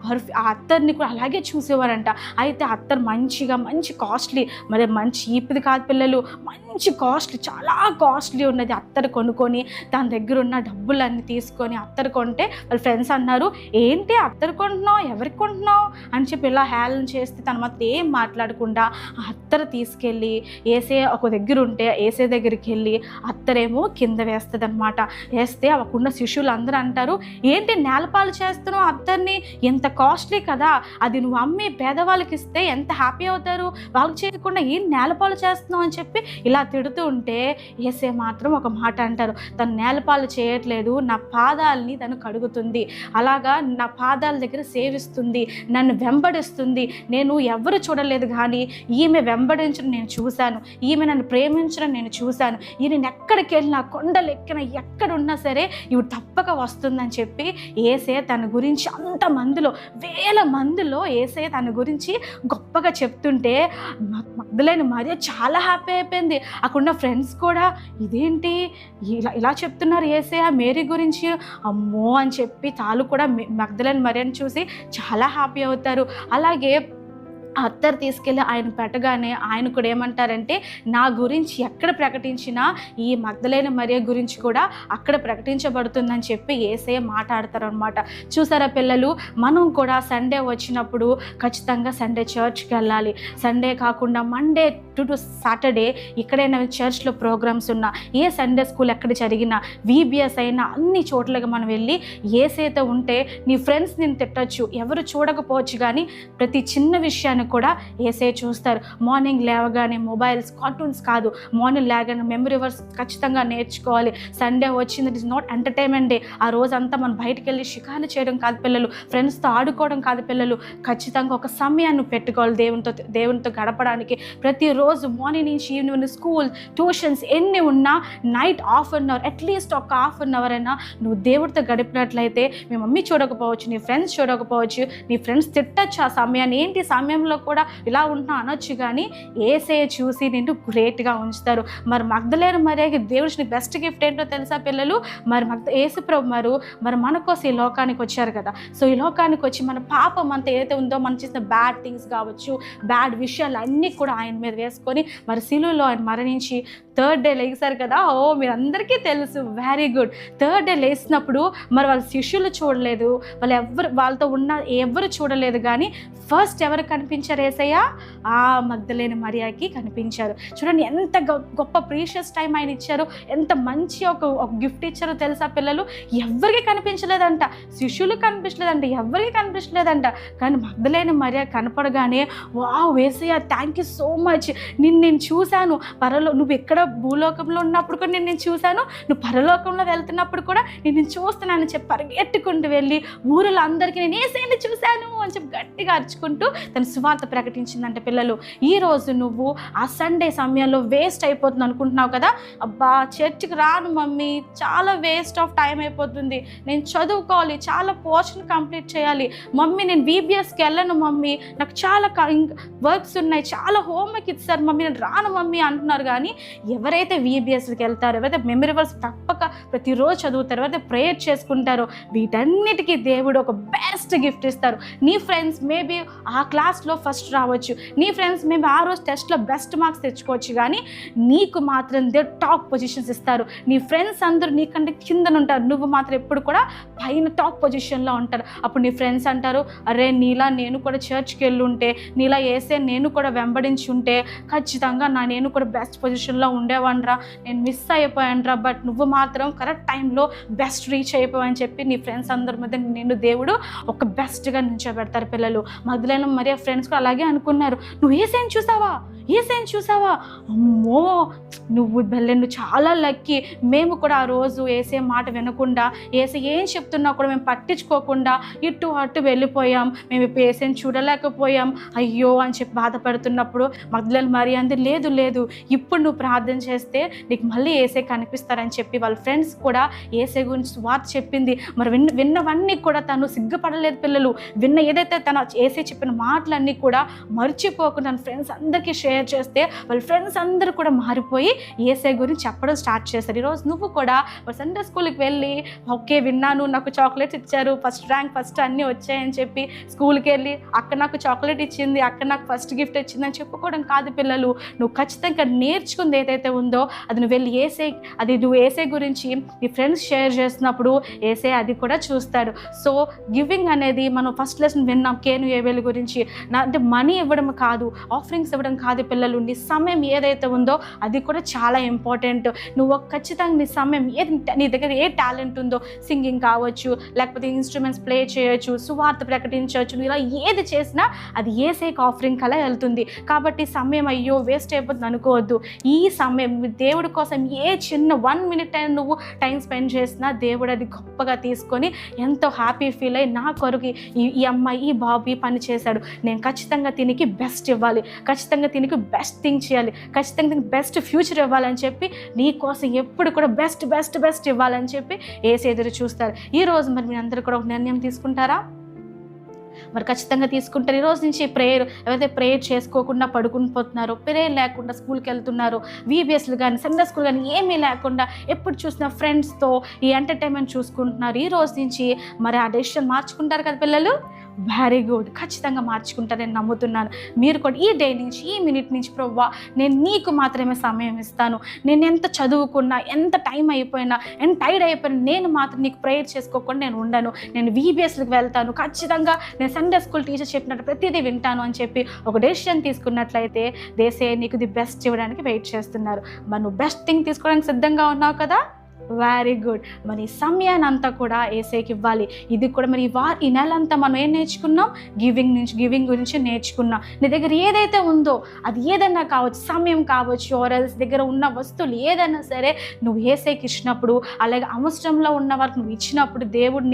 అత్తర్ని కూడా అలాగే చూసేవారంట. అయితే అత్తర్ మంచి కాస్ట్లీ, మరి మంచి చీప్ది కాదు పిల్లలు, మంచి కాస్ట్లీ, చాలా కాస్ట్లీ ఉన్నది అత్తర్ కొనుక్కొని తన దగ్గర ఉన్న డబ్బులన్నీ తీసుకొని అత్తర్ కొంటే వాళ్ళ ఫ్రెండ్స్ అన్నారు, ఏంటి అత్తర్ కొంటున్నావు, ఎవరికి కొంటున్నావు అని చెప్పి ఇలా హేళన చేస్తే తన మాత్రం ఏం మాట్లాడకుండా ఆ అత్తర్ తీసుకెళ్ళి ఏసే ఒక దగ్గర ఉంటే ఏసే దగ్గరికి వెళ్ళి అత్తరేమో కింద వేస్తుంది అనమాట. వేస్తే అవకున్న శిష్యులు అందరూ అంటారు, ఏంటి నేలపాలు చేస్తున్నావు అత్తర్ని, ఎంత కాస్ట్లీ కదా, అది నువ్వు అమ్మి పేదవాళ్ళకి ఇస్తే ఎంత హ్యాపీ అవుతారు, వాళ్ళకి చేయకుండా ఏం నేలపాలు చేస్తున్నావు అని చెప్పి ఇలా తిడుతూ ఉంటే ఏసే మాత్రం ఒక మాట అంటారు, తను నేలపాలు చేయట్లేదు, నా పాదాలని తను కడుగుతుంది, అలాగా నా పాదాల దగ్గర సేవిస్తుంది, నన్ను వెంబడిస్తుంది, నేను ఎవరు చూడలేదు కానీ ఈమె వెంబడించడం నేను చూశాను, ఈమె నన్ను ప్రేమించడం నేను చూశాను, ఈయన ఎక్కడికి వెళ్ళినా కొండలు ఎక్కిన ఎక్కడున్నా సరే ఇవి తప్పక వస్తుందని చెప్పి ఏసే తన గురించి అంతమందిలో వేల మందిలో ఏసే తన గురించి గొప్పగా చెప్తుంటే మగ్దలేని మరియా చాలా హ్యాపీ అయిపోయింది. అక్కడున్న ఫ్రెండ్స్ కూడా ఇదేంటి ఇలా చెప్తున్నారు ఏసయ్య మేరీ గురించి, అమ్మో అని చెప్పి తాను కూడా మగ్దలేని మరియాని చూసి చాలా హ్యాపీ అవుతారు. అలాగే అత్తరు తీసుకెళ్ళి ఆయన పెట్టగానే ఆయన కూడా ఏమంటారంటే, నా గురించి ఎక్కడ ప్రకటించినా ఈ మగ్దలేని మరియ గురించి కూడా అక్కడ ప్రకటించబడుతుందని చెప్పి యేసయ్య మాట్లాడతారు అనమాట. చూసారా పిల్లలు, మనం కూడా సండే వచ్చినప్పుడు ఖచ్చితంగా సండే చర్చ్కి వెళ్ళాలి. సండే కాకుండా మండే టు సాటర్డే ఎక్కడైనా చర్చ్లో ప్రోగ్రామ్స్ ఉన్నా, ఏ సండే స్కూల్ ఎక్కడ జరిగినా, VBS అయినా అన్ని చోట్లకి మనం వెళ్ళి యేసయ్యతో ఉంటే నీ ఫ్రెండ్స్ నేను తిట్టచ్చు, ఎవరు చూడకపోవచ్చు, కానీ ప్రతి చిన్న విషయాన్ని కూడా యేసయ్య చూస్తారు. మార్నింగ్ లేవగానే మొబైల్స్ కార్టూన్స్ కాదు, మార్నింగ్ లేవగానే మెమరీ వర్స్ ఖచ్చితంగా నేర్చుకోవాలి. సండే వచ్చింది it is not entertainment day, ఆ రోజంతా మనం బయటకు వెళ్ళి షికారు చేయడం కాదు పిల్లలు, ఫ్రెండ్స్తో ఆడుకోవడం కాదు పిల్లలు, ఖచ్చితంగా ఒక సమయాన్ని పెట్టుకోవాలి దేవునితో గడపడానికి. ప్రతిరోజు మార్నింగ్ నుంచి ఈవినింగ్ స్కూల్ ట్యూషన్స్ ఎన్ని ఉన్నా నైట్ ½ అట్లీస్ట్ ఒక ½ అయినా నువ్వు దేవుడితో గడిపినట్లయితే మీ మమ్మీ చూడకపోవచ్చు, నీ ఫ్రెండ్స్ చూడకపోవచ్చు, నీ ఫ్రెండ్స్ తిట్టచ్చు ఆ సమయాన్ని. ఏంటి సమయంలో టైంలో కూడా ఇలా ఉంటున్నా అనొచ్చు, కానీ యేసయ్య చూసి నిన్ను గ్రేట్గా ఉంచుతారు. మరి మగ్దలేని మరియకి దేవుడిని బెస్ట్ గిఫ్ట్ ఏంటో తెలుసా పిల్లలు? మరి యేసుప్రభు మరి మన కోసం ఈ లోకానికి వచ్చారు కదా. సో ఈ లోకానికి వచ్చి మన పాపం అంతా ఏదైతే ఉందో, మనం చేసిన బ్యాడ్ థింగ్స్ కావచ్చు, బ్యాడ్ విషయాలు అన్నీ కూడా ఆయన మీద వేసుకొని మరి సిలువలో ఆయన మరణించి థర్డ్ డే లేచారు కదా. మీరు అందరికీ తెలుసు, వెరీ గుడ్. థర్డ్ డే లేచినప్పుడు మరి వాళ్ళ శిష్యులు చూడలేదు, వాళ్ళతో ఉన్న ఎవరు చూడలేదు, కానీ ఫస్ట్ ఎవరు కనిపించారు? యేసయ్య మగ్దలేని మరియకి కనిపించారు. చూడండి ఎంత గొప్ప ప్రీషియస్ టైం ఆయన ఇచ్చారు, ఎంత మంచి ఒక గిఫ్ట్ ఇచ్చారో తెలుసా పిల్లలు? ఎవరికి కనిపించలేదంట, శిష్యులు కనిపించలేదంట, ఎవరికి కనిపించలేదంట, కానీ మగ్దలేని మరియ కనపడగానే వావ్ యేసయ్య థ్యాంక్ యూ సో మచ్, నేను చూశాను, నువ్వు ఎక్కడ భూలోకంలో ఉన్నప్పుడు కూడా నేను చూశాను, నువ్వు పరలోకంలో వెళ్తున్నప్పుడు కూడా నేను చూస్తున్నానని చెప్పి పరిగెట్టుకుంటూ వెళ్ళి ఊరిలో అందరికీ నేను యేసయ్యని చూశాను అని చెప్పి గట్టిగా అరుచుకుంటూ తన సువార్త ప్రకటించిందంటే పిల్లలు. ఈరోజు నువ్వు ఆ సండే సమయంలో వేస్ట్ అయిపోతుంది అనుకుంటున్నావు కదా, అబ్బా చర్చికి రాను మమ్మీ, చాలా వేస్ట్ ఆఫ్ టైం అయిపోతుంది, నేను చదువుకోవాలి, చాలా పోర్షన్ కంప్లీట్ చేయాలి మమ్మీ, నేను VBSకి వెళ్ళను మమ్మీ, నాకు చాలా వర్క్స్ ఉన్నాయి, చాలా హోంవర్క్ ఇస్తారు మమ్మీ, నేను రాను మమ్మీ అంటున్నారు. కానీ ఎవరైతే VBSకి వెళ్తారో, ఎవరైతే మెమరీ వర్స్ తప్పక ప్రతిరోజు చదువుతారో, ఎవరైతే ప్రేయర్ చేసుకుంటారో, వీటన్నిటికీ దేవుడు ఒక బెస్ట్ గిఫ్ట్ ఇస్తారు. నీ ఫ్రెండ్స్ మేబీ ఆ క్లాస్లో ఫస్ట్ రావచ్చు, నీ ఫ్రెండ్స్ మేబీ ఆ రోజు టెస్ట్లో బెస్ట్ మార్క్స్ తెచ్చుకోవచ్చు, కానీ నీకు మాత్రం టాప్ పొజిషన్స్ ఇస్తారు. నీ ఫ్రెండ్స్ అందరూ నీకంటే కిందన ఉంటారు, నువ్వు మాత్రం ఎప్పుడు కూడా పైన టాప్ పొజిషన్లో ఉంటారు. అప్పుడు నీ ఫ్రెండ్స్ అంటారు, అరే నీలా నేను కూడా చర్చ్కి వెళ్ళి ఉంటే, నీలా యేసే నేను కూడా వెంబడించి ఉంటే ఖచ్చితంగా నేను కూడా బెస్ట్ పొజిషన్లో ఉండేవాడిరా, నేను మిస్ అయిపోయానురా, బట్ నువ్వు మాత్రం కరెక్ట్ టైంలో బెస్ట్ రీచ్ అయిపోయావని చెప్పి నీ ఫ్రెండ్స్ అందరి మీద నేను దేవుడు ఒక బెస్ట్గా నిల్చోబెడతారు పిల్లలు. మగ్దలేని మరియ ఫ్రెండ్స్ కూడా అలాగే అనుకున్నారు, నువ్వు యేసయ్యని చూసావా, అమ్మో నువ్వు నువ్వు చాలా లక్కీ, మేము కూడా ఆ రోజు యేసే మాట వినకుండా, యేసే ఏం చెప్తున్నా కూడా మేము పట్టించుకోకుండా ఇటు అటు వెళ్ళిపోయాం, మేము ఇప్పుడు యేసేని చూడలేకపోయాం, అయ్యో అని చెప్పి బాధపడుతున్నప్పుడు మగ్దలేని మరియ అంది, లేదు ఇప్పుడు నువ్వు ప్రార్థన చేస్తే నీకు మళ్ళీ యేసే కనిపిస్తారని చెప్పి వాళ్ళ ఫ్రెండ్స్ కూడా యేసే గురించి వార్త చెప్పింది. మరి విన్నవన్నీ కూడా తను సిగ్గుపడలేదు పిల్లలు, ఏదైతే తను యేసే చెప్పిన మాటలన్నీ కూడా మర్చిపోకుండా తన ఫ్రెండ్స్ అందరికీ షేర్ చేస్తే వాళ్ళ ఫ్రెండ్స్ అందరూ కూడా మారిపోయి యేసే గురించి చెప్పడం స్టార్ట్ చేస్తారు. ఈరోజు నువ్వు కూడా సండే స్కూల్కి వెళ్ళి ఓకే విన్నాను, నాకు చాక్లెట్స్ ఇచ్చారు, ఫస్ట్ ర్యాంక్ ఫస్ట్ అన్నీ వచ్చాయని చెప్పి స్కూల్కి వెళ్ళి అక్కడ నాకు చాక్లెట్ ఇచ్చింది, అక్కడ నాకు ఫస్ట్ గిఫ్ట్ వచ్చిందని చెప్పుకోవడం కాదు పిల్లలు. నువ్వు ఖచ్చితంగా నేర్చుకుంది ఏదైతే ఉందో అది నువ్వు వెళ్ళి నువ్వు యేసే గురించి నీ ఫ్రెండ్స్ షేర్ చేస్తున్నప్పుడు యేసే అది కూడా చూస్తాడు. సో గివింగ్ అనేది మనం ఫస్ట్ లెసన్ విన్నాం కేను ఏబేలు గురించి, అంటే మనీ ఇవ్వడం కాదు, ఆఫరింగ్స్ ఇవ్వడం కాదు పిల్లలు, నీ సమయం ఏదైతే ఉందో అది కూడా చాలా ఇంపార్టెంట్. నువ్వు ఖచ్చితంగా నీ సమయం నీ దగ్గర ఏ టాలెంట్ ఉందో, సింగింగ్ కావచ్చు, లేకపోతే ఇన్స్ట్రుమెంట్స్ ప్లే చేయొచ్చు, సువార్త ప్రకటించవచ్చు, నువ్వు ఇలా ఏది చేసినా అది యేసేకి ఆఫరింగ్ కలా వెళ్తుంది. కాబట్టి సమయం అయ్యో వేస్ట్ అయిపోతుంది అనుకోవద్దు. ఈ సమయం దేవుడి కోసం ఏ చిన్న 1 minute అయినా నువ్వు టైం స్పెండ్ చేసినా దేవుడు అది గొప్పగా తీసుకొని ఎంతో హ్యాపీ ఫీల్ అయ్యి, నా కొరకు ఈ అమ్మాయి ఈ బాబు ఈ పని చేశాడు, నేను ఖచ్చితంగా దీనికి బెస్ట్ ఇవ్వాలి, ఖచ్చితంగా దీనికి బెస్ట్ థింగ్ చేయాలి, ఖచ్చితంగా దీనికి బెస్ట్ ఫ్యూచర్ ఇవ్వాలని చెప్పి నీ కోసం ఎప్పుడు కూడా బెస్ట్ బెస్ట్ బెస్ట్ ఇవ్వాలని చెప్పి యేసు ఎదురు చూస్తారు. ఈరోజు మరి మీరు అందరూ కూడా ఒక నిర్ణయం తీసుకుంటారా? మరి ఖచ్చితంగా తీసుకుంటారు. ఈరోజు నుంచి ఎవరైతే ప్రేయర్ చేసుకోకుండా పడుకుని పోతున్నారో, ప్రేయర్ లేకుండా స్కూల్కి వెళ్తున్నారో, VBSలు కానీ సండే స్కూల్ కానీ ఏమీ లేకుండా ఎప్పుడు చూసినా ఫ్రెండ్స్తో ఈ ఎంటర్టైన్మెంట్ చూసుకుంటున్నారు, ఈ రోజు నుంచి మరి ఆ డెసిషన్ మార్చుకుంటారు కదా పిల్లలు? వెరీ గుడ్, ఖచ్చితంగా మార్చుకుంటారని నమ్ముతున్నాను. మీరు కూడా ఈ డే నుంచి ఈ మినిట్ నుంచి ప్రభువా నేను నీకు మాత్రమే సమయం ఇస్తాను, నేను ఎంత చదువుకున్నా ఎంత టైం అయిపోయినా ఎంత టైర్డ్ అయిపోయినా నేను మాత్రం నీకు ప్రేయర్ చేసుకోకుండా నేను ఉండను, నేను VBSలకు వెళ్తాను, ఖచ్చితంగా నేను సండే స్కూల్ టీచర్ చెప్పినట్టు ప్రతిదీ వింటాను అని చెప్పి ఒక డెసిషన్ తీసుకున్నట్లయితే దేశే నీకు ది బెస్ట్ ఇవ్వడానికి వెయిట్ చేస్తున్నారు. మరి నువ్వు బెస్ట్ థింగ్ తీసుకోవడానికి సిద్ధంగా ఉన్నావు కదా? Very good. మరి సమయాన్ని అంతా కూడా యేసేకి ఇవ్వాలి. ఇది కూడా మరి ఈ నెలంతా మనం ఏం నేర్చుకున్నాం? గివింగ్ గురించి నేర్చుకున్నాం. నీ దగ్గర ఏదైతే ఉందో అది ఏదైనా కావచ్చు, సమయం కావచ్చు, ఆర్ఎల్స్ దగ్గర ఉన్న వస్తువులు ఏదైనా సరే నువ్వు యేసేకి ఇచ్చినప్పుడు, అలాగే అవసరంలో ఉన్న వారికి నువ్వు ఇచ్చినప్పుడు దేవుడు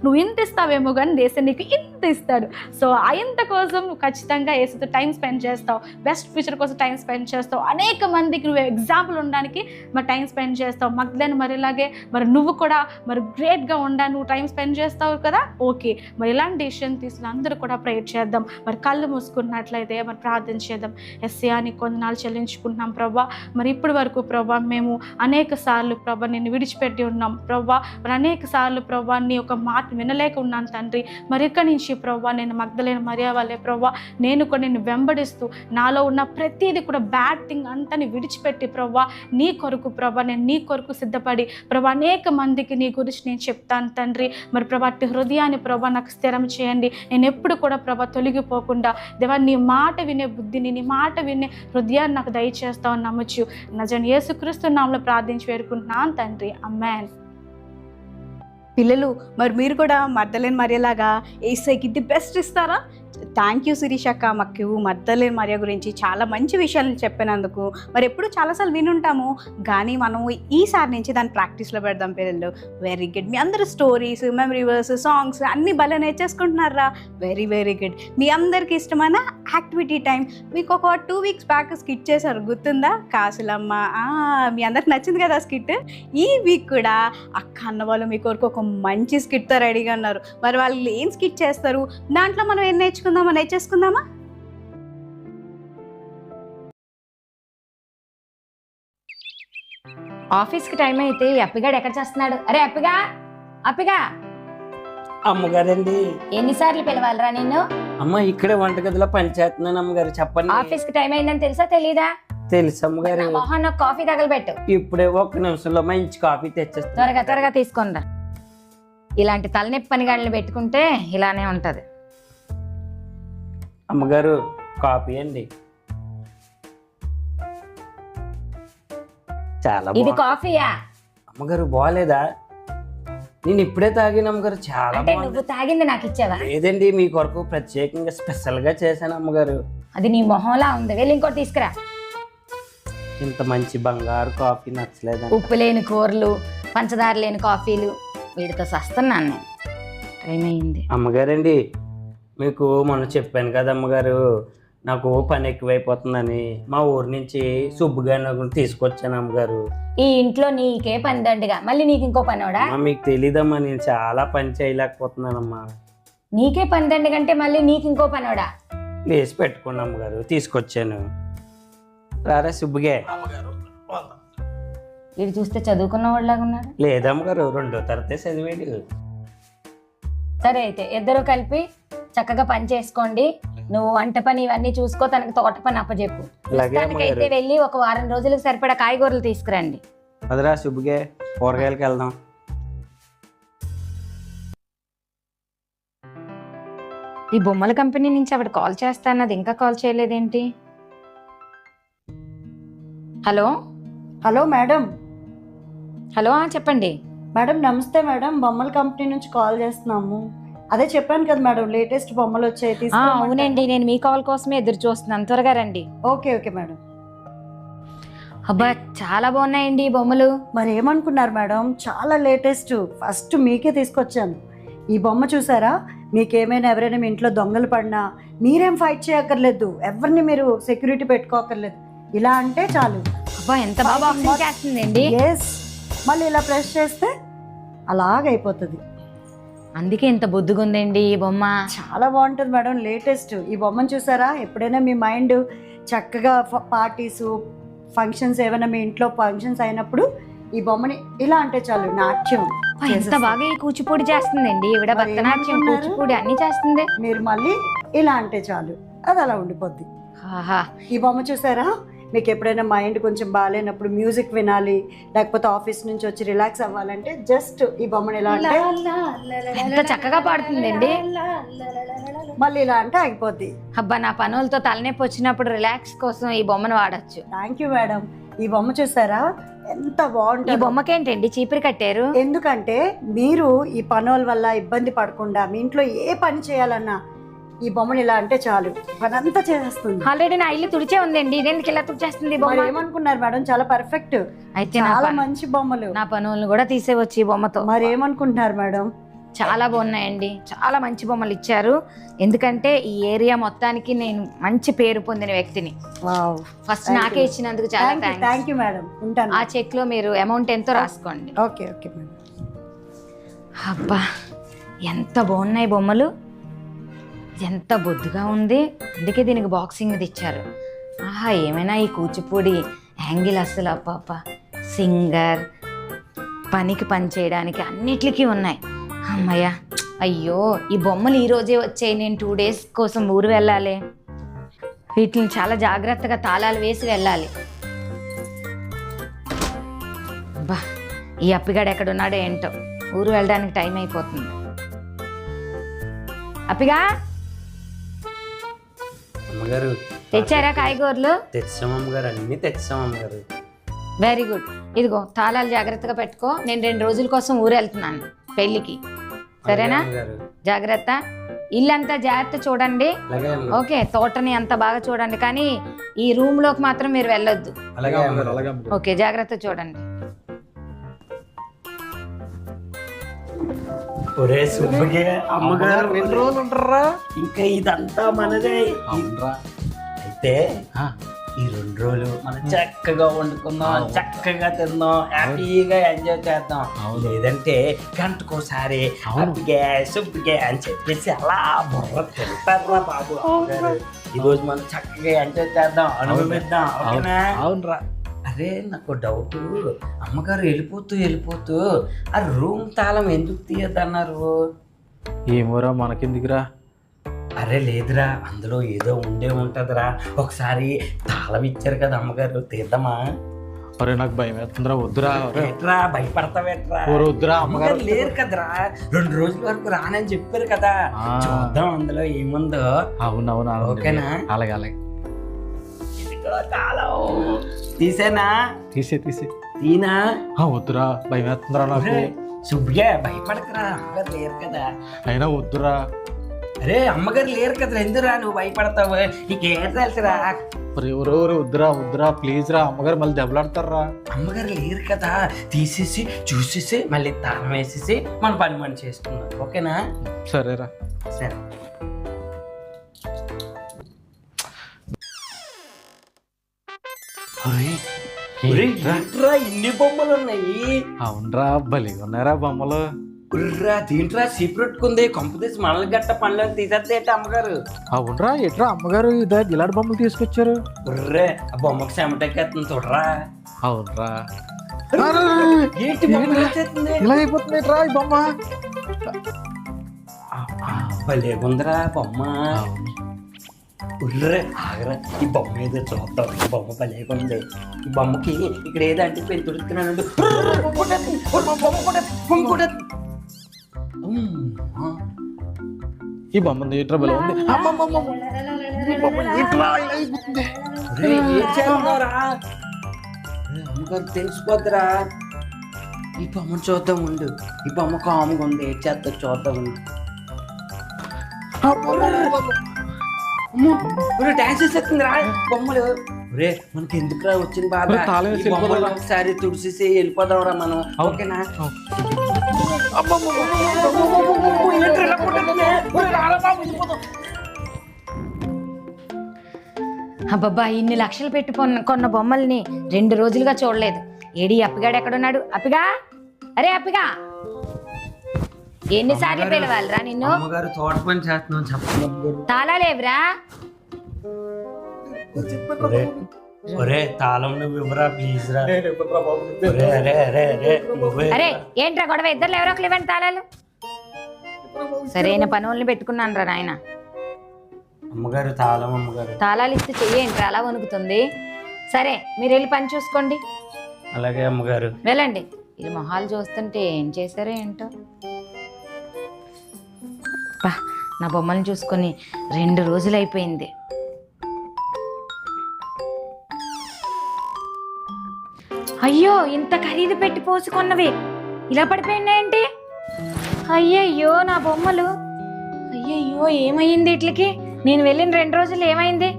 నువ్వు ఇంత ఇస్తావేమో కానీ దేశం నీకు ఇంత ఇస్తాడు. సో ఇంత కోసం నువ్వు ఖచ్చితంగా యేసుతో టైం స్పెండ్ చేస్తావు, బెస్ట్ ఫ్యూచర్ కోసం టైం స్పెండ్ చేస్తావు, అనేక మందికి నువ్వు ఎగ్జాంపుల్ ఉండడానికి మరి టైం స్పెండ్ చేస్తావు. మగ్దలేని మరియ లాగే మరి నువ్వు కూడా మరి గ్రేట్గా ఉండా, నువ్వు టైం స్పెండ్ చేస్తావు కదా, ఓకే. మరి ఇలాంటి డెసిషన్ తీసుకుని అందరూ కూడా ప్రేయర్ చేద్దాం. మరి కళ్ళు మూసుకున్నట్లయితే మరి ప్రార్థన చేద్దాం. ఎస్సయ్యా నీకు కొందనాలు చెల్లించుకుంటున్నాం ప్రభా. మరి ఇప్పటి వరకు ప్రభా మేము అనేక సార్లు ప్రభా నిన్ను విడిచిపెట్టి ఉన్నాం ప్రభా. మరి అనేక సార్లు ప్రభా నీ యొక్క మాట వినలేక ఉన్నాను తండ్రి. మరి ఇక్కడి నుంచి ప్రభా నేను మగ్దలేని మరియా వల్లే ప్రభా నేను కూడా నిన్ను వెంబడిస్తూ నాలో ఉన్న ప్రతిదీ కూడా బ్యాడ్ థింగ్ అంతని విడిచిపెట్టి ప్రభా నీ కొరకు ప్రభా నేను నీ కొరకు సిద్ధపడి ప్రభా అనేక మందికి నీ గురించి నేను చెప్తాను తండ్రి. మరి ప్రభా అట్టి హృదయాన్ని ప్రభా నాకు స్థిరం చేయండి. నేను ఎప్పుడు కూడా ప్రభా తొలగిపోకుండా దేవా నీ మాట వినే బుద్ధిని, నీ మాట వినే హృదయాన్ని నాకు దయచేస్తామని నమ్మచ్చు. నజరేయుడైన యేసుక్రీస్తు నామములో ప్రార్థించి వేడుకుంటున్నాను తండ్రి, ఆమేన్. పిల్లలు మరి మీరు కూడా మగ్దలేని మరియలాగా యేసయ్యకి ది బెస్ట్ ఇస్తారా? థ్యాంక్ యూ శిరీష్ అక్క, మాకు మగ్దలేని మరియ గురించి చాలా మంచి విషయాలు చెప్పినందుకు. మరి ఎప్పుడు చాలాసార్లు వినుంటాము కానీ మనం ఈసారి నుంచి దాన్ని ప్రాక్టీస్లో పెడదాం పిల్లలు. Very good. మీ అందరు స్టోరీస్, మెమరీ వర్స్, సాంగ్స్ అన్నీ భలే నేర్చేసుకుంటున్నారా? Very very good. మీ అందరికీ ఇష్టమైన యాక్టివిటీ టైం మీకు ఒక 2 weeks బ్యాక్ స్కిట్ చేశారు, గుర్తుందా? కాసులమ్మ. మీ అందరికి నచ్చింది కదా స్కిట్. ఈ వీక్ కూడా అక్క అన్న వాళ్ళు మీ కొరకు ఒక మంచి స్కిట్తో రెడీగా ఉన్నారు. మరి వాళ్ళు ఏం స్కిట్ చేస్తారు, దాంట్లో మనం ఏం నేర్చుకుందామా? ఆఫీస్కి టైం అయితే అప్పిగాడు ఎక్కడ చేస్తున్నాడు? అరే అప్పిగా అమ్మగారండి, ఎన్నిసార్లు పిలవాలరా నిన్ను? అమ్మ ఇక్కడే వంటగదిలో పని చేస్తున్నాను అమ్మగారు, చెప్పండి. ఆఫీస్కి టైం అయిందని తెలుసా తెలీదా? తెలుసు అమ్మగారు. మొహన్ నాకు కాఫీ తగలబెట్టు. ఇప్పుడే 1 నిమిషంలో మంచి కాఫీ తెచ్చేస్తాను. త్వరగా తీసుకొనిరా. ఇలాంటి తలనొప్పి పనిగాళ్ళని పెట్టుకుంటే ఇలానే ఉంటది. అమ్మగారు కాఫీ అండి. చాలా ఇది కాఫీయా? అమ్మగారు బాగాలేదా? నేను ఇప్పుడే తాగిన అమ్మగారు, చాలా అంటే బాగుంది. నువ్వు తాగింది నాకు ఇచ్చావా? లేదండి, మీ కొరకు ప్రత్యేకంగా స్పెషల్ గా చేశాను అమ్మగారు. అది నీ మొహంలా ఉంది, వెళ్ళి ఇంకోటి తీసుకురా. ఇంత మంచి బంగారు కాఫీ నచ్చలేదండి. ఉప్పు లేని కూరలు, పంచదార లేని కాఫీలు, వీడితో సస్తున్నాను నేను. టైం అయింది. అమ్మగారండి, మీకు మొన్న చెప్పాను కదా అమ్మగారు, నాకు పని ఎక్కువైపోతుందని మా ఊరి నుంచి సుబ్బుగారిని తీసుకొచ్చాను అమ్మగారు. ఈ ఇంట్లో నీకే పని దండిగా, మళ్ళీ నీకు ఇంకో పనివాడా? మీకు తెలీదమ్మా, నేను చాలా పని చేయలేకపోతున్నానమ్మా. నీకే పని దండిగంటే మళ్ళీ నీకు ఇంకో పనివాడా? లేచి పెట్టుకోండి అమ్మగారు, తీసుకొచ్చాను. రారా సుబ్బుగే. వీడు చూస్తే చదువుకున్న వాళ్ళలాగా ఉన్నాడు. లేదమ్మగారు, 2వ తరగతి చదివాడు. సరే అయితే ఇద్దరు కలిపి చక్కగా పని చేసుకోండి. నువ్వు వంట పని ఇవన్నీ చూసుకో, తనకి తోట పని అప్పచెప్పు. అయితే వెళ్ళి ఒక వారం రోజులకు సరిపడా కాయగూరలు తీసుకురండి. అదరా సుబ్బుగే, కూరగాయలకి వెళ్దాం. ఈ బొమ్మల కంపెనీ నుంచి ఆవిడ కాల్ చేస్తానది ఇంకా కాల్ చేయలేదేంటి? Hello madam. హలో చెప్పండి మేడం నమస్తే మేడం, బొమ్మల కంపెనీ నుంచి కాల్ చేస్తున్నాము. అదే చెప్పాను కదా మేడం, లేటెస్ట్ బొమ్మలు వచ్చాయి. అవునండి, నేను మీ కాల్ కోసమే ఎదురు చూస్తున్నాను, త్వరగా రండి. Okay madam. అబ్బా చాలా బాగున్నాయండి ఈ బొమ్మలు. మరి ఏమనుకున్నారు మేడం, చాలా లేటెస్ట్, ఫస్ట్ మీకే తీసుకొచ్చాను. ఈ బొమ్మ చూసారా? మీకేమైనా ఎవరైనా మీ ఇంట్లో దొంగలు పడినా మీరేం ఫైట్ చేయక్కర్లేదు, ఎవరిని మీరు సెక్యూరిటీ పెట్టుకోకర్లేదు. ఇలా అంటే చాలు. అబ్బా ఎంత బాగా చేస్తుందండి. ఎస్, మళ్ళీ ఇలా ప్రెస్ చేస్తే అలాగైపోతుంది. అందుకే ఇంత బొద్దుగుందండి ఈ బొమ్మ. చాలా బాగుంటుంది మేడం, లేటెస్ట్. ఈ బొమ్మను చూసారా? ఎప్పుడైనా మీ మైండ్ చక్కగా పార్టీస్, ఫంక్షన్స్, ఏమైనా మీ ఇంట్లో ఫంక్షన్స్ అయినప్పుడు ఈ బొమ్మని ఇలా అంటే చాలు, నాట్యం. ఎంత బాగా ఈ కూచిపూడి చేస్తుందండి ఈవిడ, భరతనాట్యం, కూచిపూడి అన్ని చేస్తుంది. మీరు మళ్ళీ ఇలా అంటే చాలు, అది అలా ఉండిపోద్ది. ఈ బొమ్మ చూసారా? మీకు ఎప్పుడైనా మైండ్ కొంచెం బాగాలేనప్పుడు మ్యూజిక్ వినాలి, లేకపోతే ఆఫీస్ నుంచి వచ్చి రిలాక్స్ అవ్వాలంటే జస్ట్ ఈ బొమ్మని ఇలా అంటే ఎంత చక్కగా పాడుతుందండి. మళ్ళీ ఇలా అంటే ఆగిపోద్ది. అబ్బా నా పనులతో తలనొప్పి వచ్చినప్పుడు రిలాక్స్ కోసం ఈ బొమ్మను వాడచ్చు. Thank you madam. ఈ బొమ్మ చూసారా ఎంత బాగుంటుంది? ఈ బొమ్మకేంటండి చీపిరి కట్టారు? ఎందుకంటే మీరు ఈ పనుల వల్ల ఇబ్బంది పడకుండా మీ ఇంట్లో ఏ పని చేయాలన్నా ఈ బొమ్మని ఇలా అంటే చాలు, పనంతా చేసేస్తుంది. ఆల్రెడీ నా ఇల్లు తుడిచే ఉందండి, ఇదేందుకు ఇలా తుడిచేస్తుంది బొమ్మ? ఏమనుకున్నారు మేడం, చాలా పర్ఫెక్ట్, అయితే చాలా మంచి బొమ్మలు. నా పనులను కూడా తీసేవచ్చు ఈ బొమ్మతో. మరి ఏమనుకుంటున్నారు మేడం? చాలా బాగున్నాయండి, చాలా మంచి బొమ్మలు ఇచ్చారు. ఎందుకంటే ఈ ఏరియా మొత్తానికి నేను మంచి పేరు పొందిన వ్యక్తిని. వావ్, ఫస్ట్ నాకే ఇచ్చినందుకు చాలా థ్యాంక్స్. Thank you madam. ఉంటాను. ఆ చెక్ లో మీరు అమౌంట్ ఎంతో రాసుకోండి. Okay okay madam. అబ్బా ఎంత బాగున్నాయి బొమ్మలు, ఎంత బొద్దుగా ఉంది. అందుకే దీనికి బాక్సింగ్ ఇచ్చారు. ఆహా, ఏమైనా ఈ కూచిపూడి యాంగిల్ అసలు అప్ప సింగర్ పనికి పని చేయడానికి అన్నిటికీ ఉన్నాయి. అమ్మయ్య, అయ్యో ఈ బొమ్మలు ఈరోజే వచ్చాయి. నేను 2 days కోసం ఊరు వెళ్ళాలి. వీటిని చాలా జాగ్రత్తగా తాళాలు వేసి వెళ్ళాలి. బా, ఈ అప్పిగాడు ఎక్కడున్నాడో ఏంటో, ఊరు వెళ్ళడానికి టైం అయిపోతుంది. అప్పిగా, అమ్మగారు తెచ్చారా కాయగూరలు? తెచ్చాం అమ్మగారు, అన్ని తెచ్చాం అమ్మగారు. Very good. ఇదిగో తాళాలు జాగ్రత్తగా పెట్టుకో. నేను 2 రోజుల కోసం ఊరు వెళ్తున్నాను పెళ్ళికి, సరేనా? అమ్మగారు జాగ్రత్త. ఇల్లంతా జాగ్రత్త చూడండి. అలాగే అమ్మగారు. ఓకే, తోటని అంత బాగా చూడండి, కానీ ఈ రూమ్ లోకి మాత్రం మీరు వెళ్ళొద్దు. అలాగే అమ్మగారు. ఓకే, జాగ్రత్త చూడండి. ఒరే సుబ్బగే, అమ్మగారు 2 రోజులు ఉంటారా? ఇంకా ఇదంతా మనదే. అయితే ఈ 2 రోజులు మనం చక్కగా వండుకుందాం, చక్కగా తిందాం, హ్యాపీగా ఎంజాయ్ చేద్దాం. లేదంటే గంటకోసారి అబ్బిగే సుబ్బిగే అని చెప్పేసి అలా బుర్ర తింటారా బాబు. ఈ రోజు మనం చక్కగా ఎంజాయ్ చేద్దాం, అనుభవిద్దాం. ఓకేనా? అవునరా. అరే నాకు డౌట్, అమ్మగారు వెళ్ళిపోతూ ఆ రూమ్ తాళం ఎందుకు తీయద్దన్నారు? ఏమోరా, మనకెందుకురా? అరే లేదురా, అందులో ఏదో ఉండే ఉంటదిరా. ఒకసారి తాళం ఇచ్చారు కదా అమ్మగారు, తీద్దామా? అరే నాకు భయం వేస్తుందిరా, వద్దురా. ఎట్రా భయపడతావేట్రా? వద్దురా, అమ్మగారు లేరు కదరా, 2 రోజుల వరకు రానని చెప్పారు కదా. చూద్దాం అందులో ఏముందో. అవునవునా, ఓకేనా? అలాగే అలాగే. ఇదిగో తాళం తీసేనా? తీసే తీనా? వద్దురా, భయం వేస్తుందిరా నాకు. సుబ్బిగా భయపడకరా, అమ్మగారు లేరు కదా. అయినా వద్దురా. అరే అమ్మగారు లేరు కదరా, ఎందురా నువ్వు భయపడతావు? నీకేం తెలుసురా? ఎవరెవరు? వద్దురా ప్లీజ్ రా, అమ్మగారు మళ్ళీ దెబ్బలాడతారా. అమ్మగారు లేరు కదా, తీసేసి చూసేసి మళ్ళీ తాళం వేసేసి మన పని మనం చేసుకుందాం. ఓకేనా? సరేరా. సరే. ఇన్ని బొమ్మలు ఉన్నాయి. అవునరా, భలేగా ఉన్నారా బొమ్మలు. దీంట్రా సీప్రెట్టుకుంది, కొంపతీసి మనల్ని గట్ట పనులు తీసేస్తే అమ్మగారు. అవునరా, ఎట్రా అమ్మగారు ఇదే ఇలాంటి బొమ్మలు తీసుకొచ్చారు? ఉర్రే, ఆ బొమ్మకి చెమటెక్కేస్తుంది చూడరా. అవునరా. ఏంటి బొమ్మ వచ్చేస్తుంది? ఇలా అయిపోతుంది ఎట్రా ఈ బొమ్మ? భలేగుందిరా బొమ్మ. ఉర్రే ఆగరా, ఈ బొమ్మ ఏదో చూద్దాం. ఈ బొమ్మ భలేగుంది. ఈ బొమ్మకి ఇక్కడ ఏదో అంటే పెళ్లి తుడుతున్నాడు. ఈ బొమ్మ ఎట్రా భలే ఉంది. అమ్మగారు తెలిసిపోద్దురా. ఈ బొమ్మ చూద్దాం ఉండు. ఈ బొమ్మ కాముగా ఉంది, ఏం చేస్తా చూద్దాం ఉండు. డాన్స్ చేసేస్తుందిరా బొమ్మలు. రే మనకి ఎందుకురా వచ్చింది బాధ? ఈ బొమ్మలు ఒకసారి తుడిసేసి వెళ్ళిపోదాం రా మనం. ఓకేనా? అబ్బబ్బా, ఇన్ని లక్షలు పెట్టి కొన్న బొమ్మల్ని 2 రోజులుగా చూడలేదు. ఏడి అప్పిగాడు ఎక్కడున్నాడు? అప్పిగా, అరే అప్పిగా, ఎన్నిసార్లు పిలవాలిరా నిన్ను? అమ్మగారు తోట పని చేస్తున్నాం, చెప్పండి. తాళాలేవిరా? ఒరే తాళం నువ్వు ఇవ్వరా ప్లీజ్ రా. అరే ఏంట్రా గొడవ? ఇద్దరు ఎవరో ఒకరు ఇవ్వండి తాళాలు. సరైన పనుల్ని పెట్టుకున్నాను రా నాయన. అమ్మగారు తాళం. అమ్మగారు తాళాలు ఇస్తే చెయ్యేంట్రా అలా వణుకుతుంది? సరే మీరు వెళ్ళి పని చూసుకోండి. అలాగే అమ్మగారు. వెళ్ళండి. వీళ్ళు మొహాలు చూస్తుంటే ఏం చేశారో ఏంటో. నా బొమ్మల్ని చూసుకొని 2 రోజులు అయిపోయింది. అయ్యో, ఇంత ఖరీదు పెట్టి పోసుకున్నవి ఇలా పడిపోయినాయేంటి? అయ్యయ్యో నా బొమ్మలు. అయ్యయ్యో, ఏమైంది వీటికి? నేను వెళ్ళిన 2 రోజులు ఏమైంది?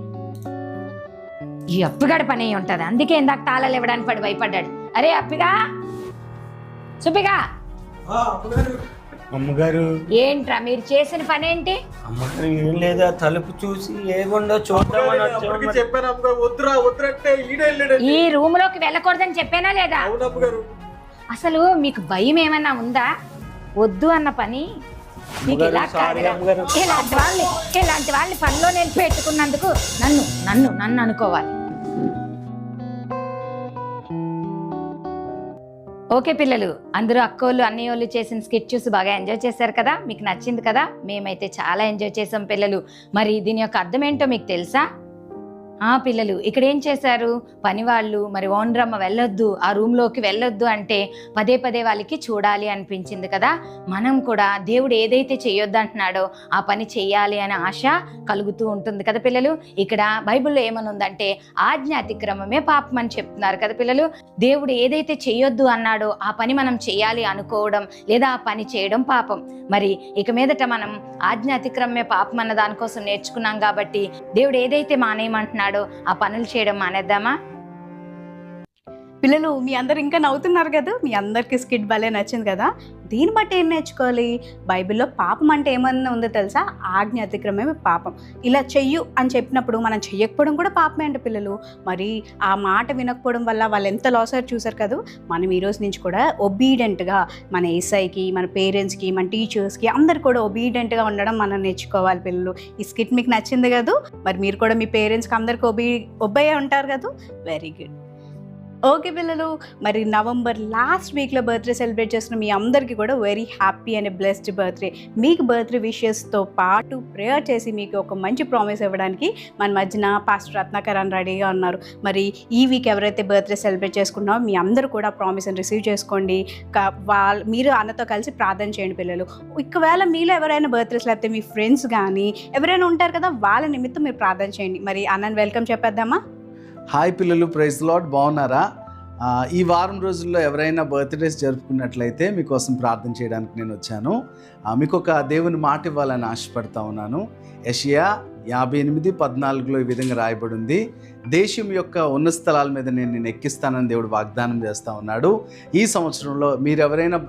ఈ అప్పిగాడి పని అయి ఉంటది, అందుకే ఇందాక తాళాలు ఇవ్వడానికి భయపడ్డాడు. అరే అప్పిగా, సుబ్బిగా, అమ్మగారు ఏంట్రా మీరు చేసిన పని ఏంటి? అమ్మగారు ఏం లేదా, తలుపు చూసి ఏముండో చూద్దామని వచ్చాము. చెప్పాను అమ్మగారు, వద్దురా వద్దురంటే ఈడే వెళ్ళాడు. ఈ రూమ్ లోకి వెళ్ళకూడదని చెప్పానా లేదా? అవును అమ్మగారు. అసలు మీకు భయం ఏమన్నా ఉందా? వద్దు అన్న పని మీకు ఇలా కాదురా. ఇలాంటి వాళ్ళని పనిలో నేను పెట్టుకున్నందుకు నన్ను నన్ను నన్ను అనుకోవాలి. ఓకే పిల్లలు, అందరూ అక్కోళ్ళు అన్నయ్యోళ్ళు చేసిన స్కిట్ చూసి బాగా ఎంజాయ్ చేశారు కదా? మీకు నచ్చింది కదా? మేమైతే చాలా ఎంజాయ్ చేసాం పిల్లలు. మరి దీని యొక్క అర్థం ఏంటో మీకు తెలుసా? పిల్లలు ఇక్కడ ఏం చేశారు, పనివాళ్ళు మరి ఓనరమ్మ వెళ్ళొద్దు, ఆ రూమ్లోకి వెళ్ళొద్దు అంటే పదే పదే వాళ్ళకి చూడాలి అనిపించింది కదా. మనం కూడా దేవుడు ఏదైతే చేయొద్దు అంటున్నాడో ఆ పని చేయాలి అనే ఆశ కలుగుతూ ఉంటుంది కదా పిల్లలు. ఇక్కడ బైబిల్లో ఏమని ఉందంటే ఆజ్ఞ అతిక్రమమే పాపం అని చెప్తున్నారు కదా పిల్లలు. దేవుడు ఏదైతే చేయొద్దు అన్నాడో ఆ పని మనం చేయాలి అనుకోవడం లేదా ఆ పని చేయడం పాపం. మరి ఇక మీదట మనం ఆజ్ఞ అతిక్రమమే పాపం అన్న దానికోసం నేర్చుకున్నాం కాబట్టి దేవుడు ఏదైతే మానేయమంటున్నాడో ఆ పనులు చేయడం మానేద్దామా? పిల్లలు మీ అందరు ఇంకా నవ్వుతున్నారు కదా? మీ అందరికీ స్కిట్ భలే నచ్చింది కదా? దీన్ని బట్టి ఏం నేర్చుకోవాలి? బైబిల్లో పాపం అంటే ఏమన్నా ఉందో తెలుసా? ఆజ్ఞ అతిక్రమమే పాపం. ఇలా చెయ్యు అని చెప్పినప్పుడు మనం చెయ్యకపోవడం కూడా పాపమే అంట పిల్లలు. మరి ఆ మాట వినకపోవడం వల్ల వాళ్ళు ఎంత లాస్ అయ్యారు చూసారు కదా. మనం ఈరోజు నుంచి కూడా ఒబీడియంట్గా మన ఏసైకి, మన పేరెంట్స్కి, మన టీచర్స్కి అందరు కూడా ఒబీడియంట్గా ఉండడం మనం నేర్చుకోవాలి పిల్లలు. ఈ స్కిట్ మీకు నచ్చింది కదా? మరి మీరు కూడా మీ పేరెంట్స్కి అందరికి ఒబ్బయ్యే ఉంటారు కదా? Very good. ఓకే పిల్లలు, మరి నవంబర్ లాస్ట్ వీక్లో బర్త్డే సెలబ్రేట్ చేస్తున్న మీ అందరికీ కూడా very happy and blessed birthday. మీకు బర్త్డే విషెస్తో పాటు ప్రేయర్ చేసి మీకు ఒక మంచి ప్రామిస్ ఇవ్వడానికి మన మధ్యన పాస్టర్ రత్నాకర్ అని రెడీగా ఉన్నారు. మరి ఈ వీక్ ఎవరైతే బర్త్డే సెలబ్రేట్ చేసుకున్నారో మీ అందరూ కూడా ప్రామిస్ని రిసీవ్ చేసుకోండి. మీరు అన్నతో కలిసి ప్రార్థన చేయండి పిల్లలు. ఒకవేళ మీలో ఎవరైనా బర్త్డేస్ లేకపోతే మీ ఫ్రెండ్స్ కానీ ఎవరైనా ఉంటారు కదా, వాళ్ళ నిమిత్తం మీరు ప్రార్థన చేయండి. మరి అన్నని వెల్కమ్ చెప్పేద్దామా? హాయ్ పిల్లలు, ప్రైజ్ లార్డ్, బాగున్నారా? ఈ వారం రోజుల్లో ఎవరైనా బర్త్డేస్ జరుపుకున్నట్లయితే మీకోసం ప్రార్థన చేయడానికి నేను వచ్చాను. మీకు ఒక దేవుని మాట ఇవ్వాలని ఆశపడతా ఉన్నాను. యెషయా 58:14 ఈ విధంగా రాయబడి ఉంది, దేశం యొక్క ఉన్నత స్థలాల మీద నేను ఎక్కిస్తానని దేవుడు వాగ్దానం చేస్తూ ఉన్నాడు. ఈ సంవత్సరంలో మీరు ఎవరైనా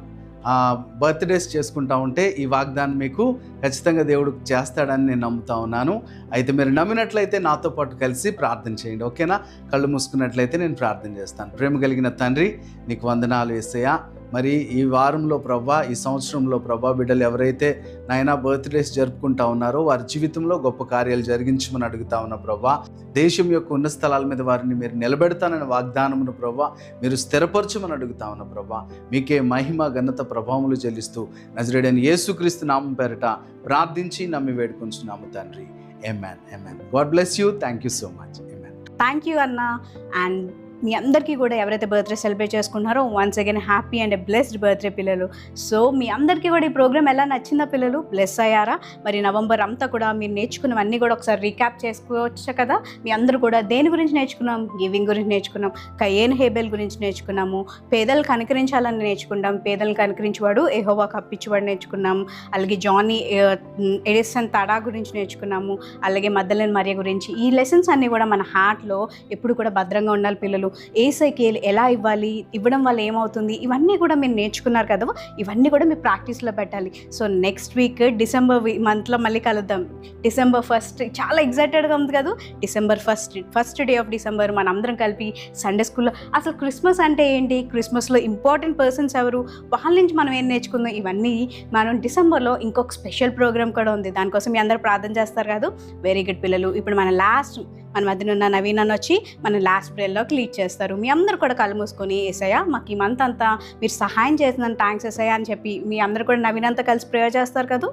బర్త్డేస్ చేసుకుంటా ఉంటే ఈ వాగ్దానం మీకు ఖచ్చితంగా దేవుడు చేస్తాడని నేను నమ్ముతా ఉన్నాను. అయితే మీరు నమ్మినట్లయితే నాతో పాటు కలిసి ప్రార్థన చేయండి, ఓకేనా? కళ్ళు మూసుకున్నట్లయితే నేను ప్రార్థన చేస్తాను. ప్రేమ కలిగిన తండ్రి, నీకు వందనాలు యేసయ్యా. మరి ఈ వారంలో ప్రభా, ఈ సంవత్సరంలో ప్రభా, బిడ్డలు ఎవరైతే నాయనా బర్త్డేస్ జరుపుకుంటా ఉన్నారో వారి జీవితంలో గొప్ప కార్యాలు జరిగించమని అడుగుతా ఉన్నా ప్రభా. దేశం యొక్క ఉన్నత స్థలాల మీద వారిని మీరు నిలబెడతానని వాగ్దానమును ప్రభా మీరు స్థిరపరచమని అడుగుతా ఉన్నా ప్రభా. మీకే మహిమ ఘనత ప్రభావములు చెల్లిస్తూ నజరేయుడైన యేసుక్రీస్తు నామం పేరిట ప్రార్థించి నమ్మి వేడుకొంచున్నాము తండ్రి. ఆమేన్, ఆమేన్. God bless you. Thank you so much. ఆమేన్. థ్యాంక్ యూ అన్న. అండ్ మీ అందరికీ కూడా ఎవరైతే బర్త్డే సెలబ్రేట్ చేసుకున్నారో once again happy and blessed birthday పిల్లలు. సో మీ అందరికీ కూడా ఈ ప్రోగ్రామ్ ఎలా నచ్చిందా పిల్లలు? బ్లెస్ అయ్యారా? మరి నవంబర్ అంతా కూడా మీరు నేర్చుకున్నవన్నీ కూడా ఒకసారి రీక్యాప్ చేసుకోవచ్చు కదా. మీ అందరూ కూడా దేని గురించి నేర్చుకున్నాం? గివింగ్ గురించి నేర్చుకున్నాం, కయేన్ హేబెల్ గురించి నేర్చుకున్నాము, పేదలు కనుకరించాలని నేర్చుకున్నాం, పేదలు కనుకరించేవాడు యెహోవా కప్పించేవాడు నేర్చుకున్నాం, అలాగే జానీ ఎడిసన్ తడా గురించి నేర్చుకున్నాము, అలాగే మగ్దలేనే మరియ గురించి. ఈ లెసన్స్ అన్నీ కూడా మన హార్ట్లో ఎప్పుడు కూడా భద్రంగా ఉండాలి పిల్లలు. ఏసైకి ఎలా ఇవ్వాలి, ఇవ్వడం వల్ల ఏమవుతుంది, ఇవన్నీ కూడా మీరు నేర్చుకున్నారు కదా. ఇవన్నీ కూడా మీరు ప్రాక్టీస్లో పెట్టాలి. సో నెక్స్ట్ వీక్ డిసెంబర్ మంత్లో మళ్ళీ కలుద్దాం. December 1st చాలా ఎగ్జైటెడ్గా ఉంది కదా. December 1st day of December మనం అందరం కలిపి సండే స్కూల్లో అసలు క్రిస్మస్ అంటే ఏంటి, క్రిస్మస్లో ఇంపార్టెంట్ పర్సన్స్ ఎవరు, వాళ్ళ నుంచి మనం ఏం నేర్చుకుందాం, ఇవన్నీ మనం డిసెంబర్లో ఇంకొక స్పెషల్ ప్రోగ్రామ్ కూడా ఉంది. దానికోసం మీ అందరూ ప్రార్థన చేస్తారు కదా. వెరీ గుడ్ పిల్లలు. ఇప్పుడు మన మధ్యన ఉన్న నవీన్ అన్న వచ్చి మన లాస్ట్ ప్రేయర్లోకి లీడ్ చేస్తారు. మీ అందరూ కూడా కళ్ళు మూసుకొని యేసయ్యా మాకు ఈ మంత్ అంతా మీరు సహాయం చేసినందుకు థ్యాంక్స్ యేసయ్యా అని చెప్పి మీ అందరూ కూడా నవీన్ అంతా కలిసి ప్రేయర్ చేస్తారు కదా.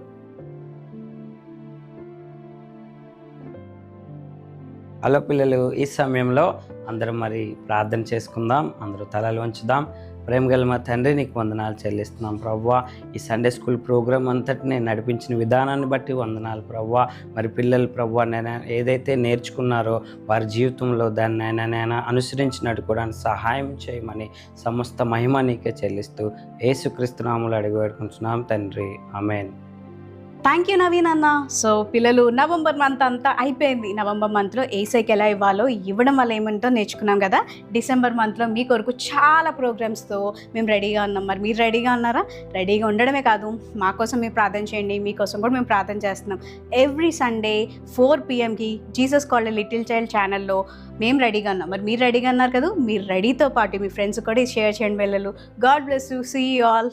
హలో పిల్లలు, ఈ సమయంలో అందరం మరి ప్రార్థన చేసుకుందాం. అందరూ తలలు వంచుదాం. ప్రేమ గల మా తండ్రి, నీకు వందనాలు చెల్లిస్తున్నాం ప్రభువా. ఈ సండే స్కూల్ ప్రోగ్రామ్ అంతటిని నడిపించిన విధానాన్ని బట్టి వందనాలు ప్రభువా. మరి పిల్లలు ప్రభువా నేను ఏదైతే నేర్చుకున్నారో వారి జీవితంలో దాన్ని నేను అనుసరించినట్టు కూడా సహాయం చేయమని సమస్త మహిమ నీకే చెల్లిస్తూ యేసుక్రీస్తు నామములో అడిగి వేడుకుంటున్నాం తండ్రి. ఆమేన్. థ్యాంక్ యూ నవీన్ అన్న. సో పిల్లలు నవంబర్ మంత్ అంతా అయిపోయింది. నవంబర్ మంత్లో ఏసైకి ఎలా ఇవ్వాలో ఇవ్వడం వల్ల ఏమంటో నేర్చుకున్నాం కదా. డిసెంబర్ మంత్లో మీ కొరకు చాలా ప్రోగ్రామ్స్తో మేము రెడీగా ఉన్నాం. మరి మీరు రెడీగా ఉన్నారా? రెడీగా ఉండడమే కాదు, మా కోసం మీరు ప్రార్థన చేయండి, మీకోసం కూడా మేము ప్రార్థన చేస్తున్నాం. Every Sunday 4 PM Jesus called little child ఛానల్లో మేము రెడీగా ఉన్నాం. మరి మీరు రెడీగా ఉన్నారు కదా, మీరు రెడీతో పాటు మీ ఫ్రెండ్స్ కూడా షేర్ చేయండి పిల్లలు. God bless you, see you all.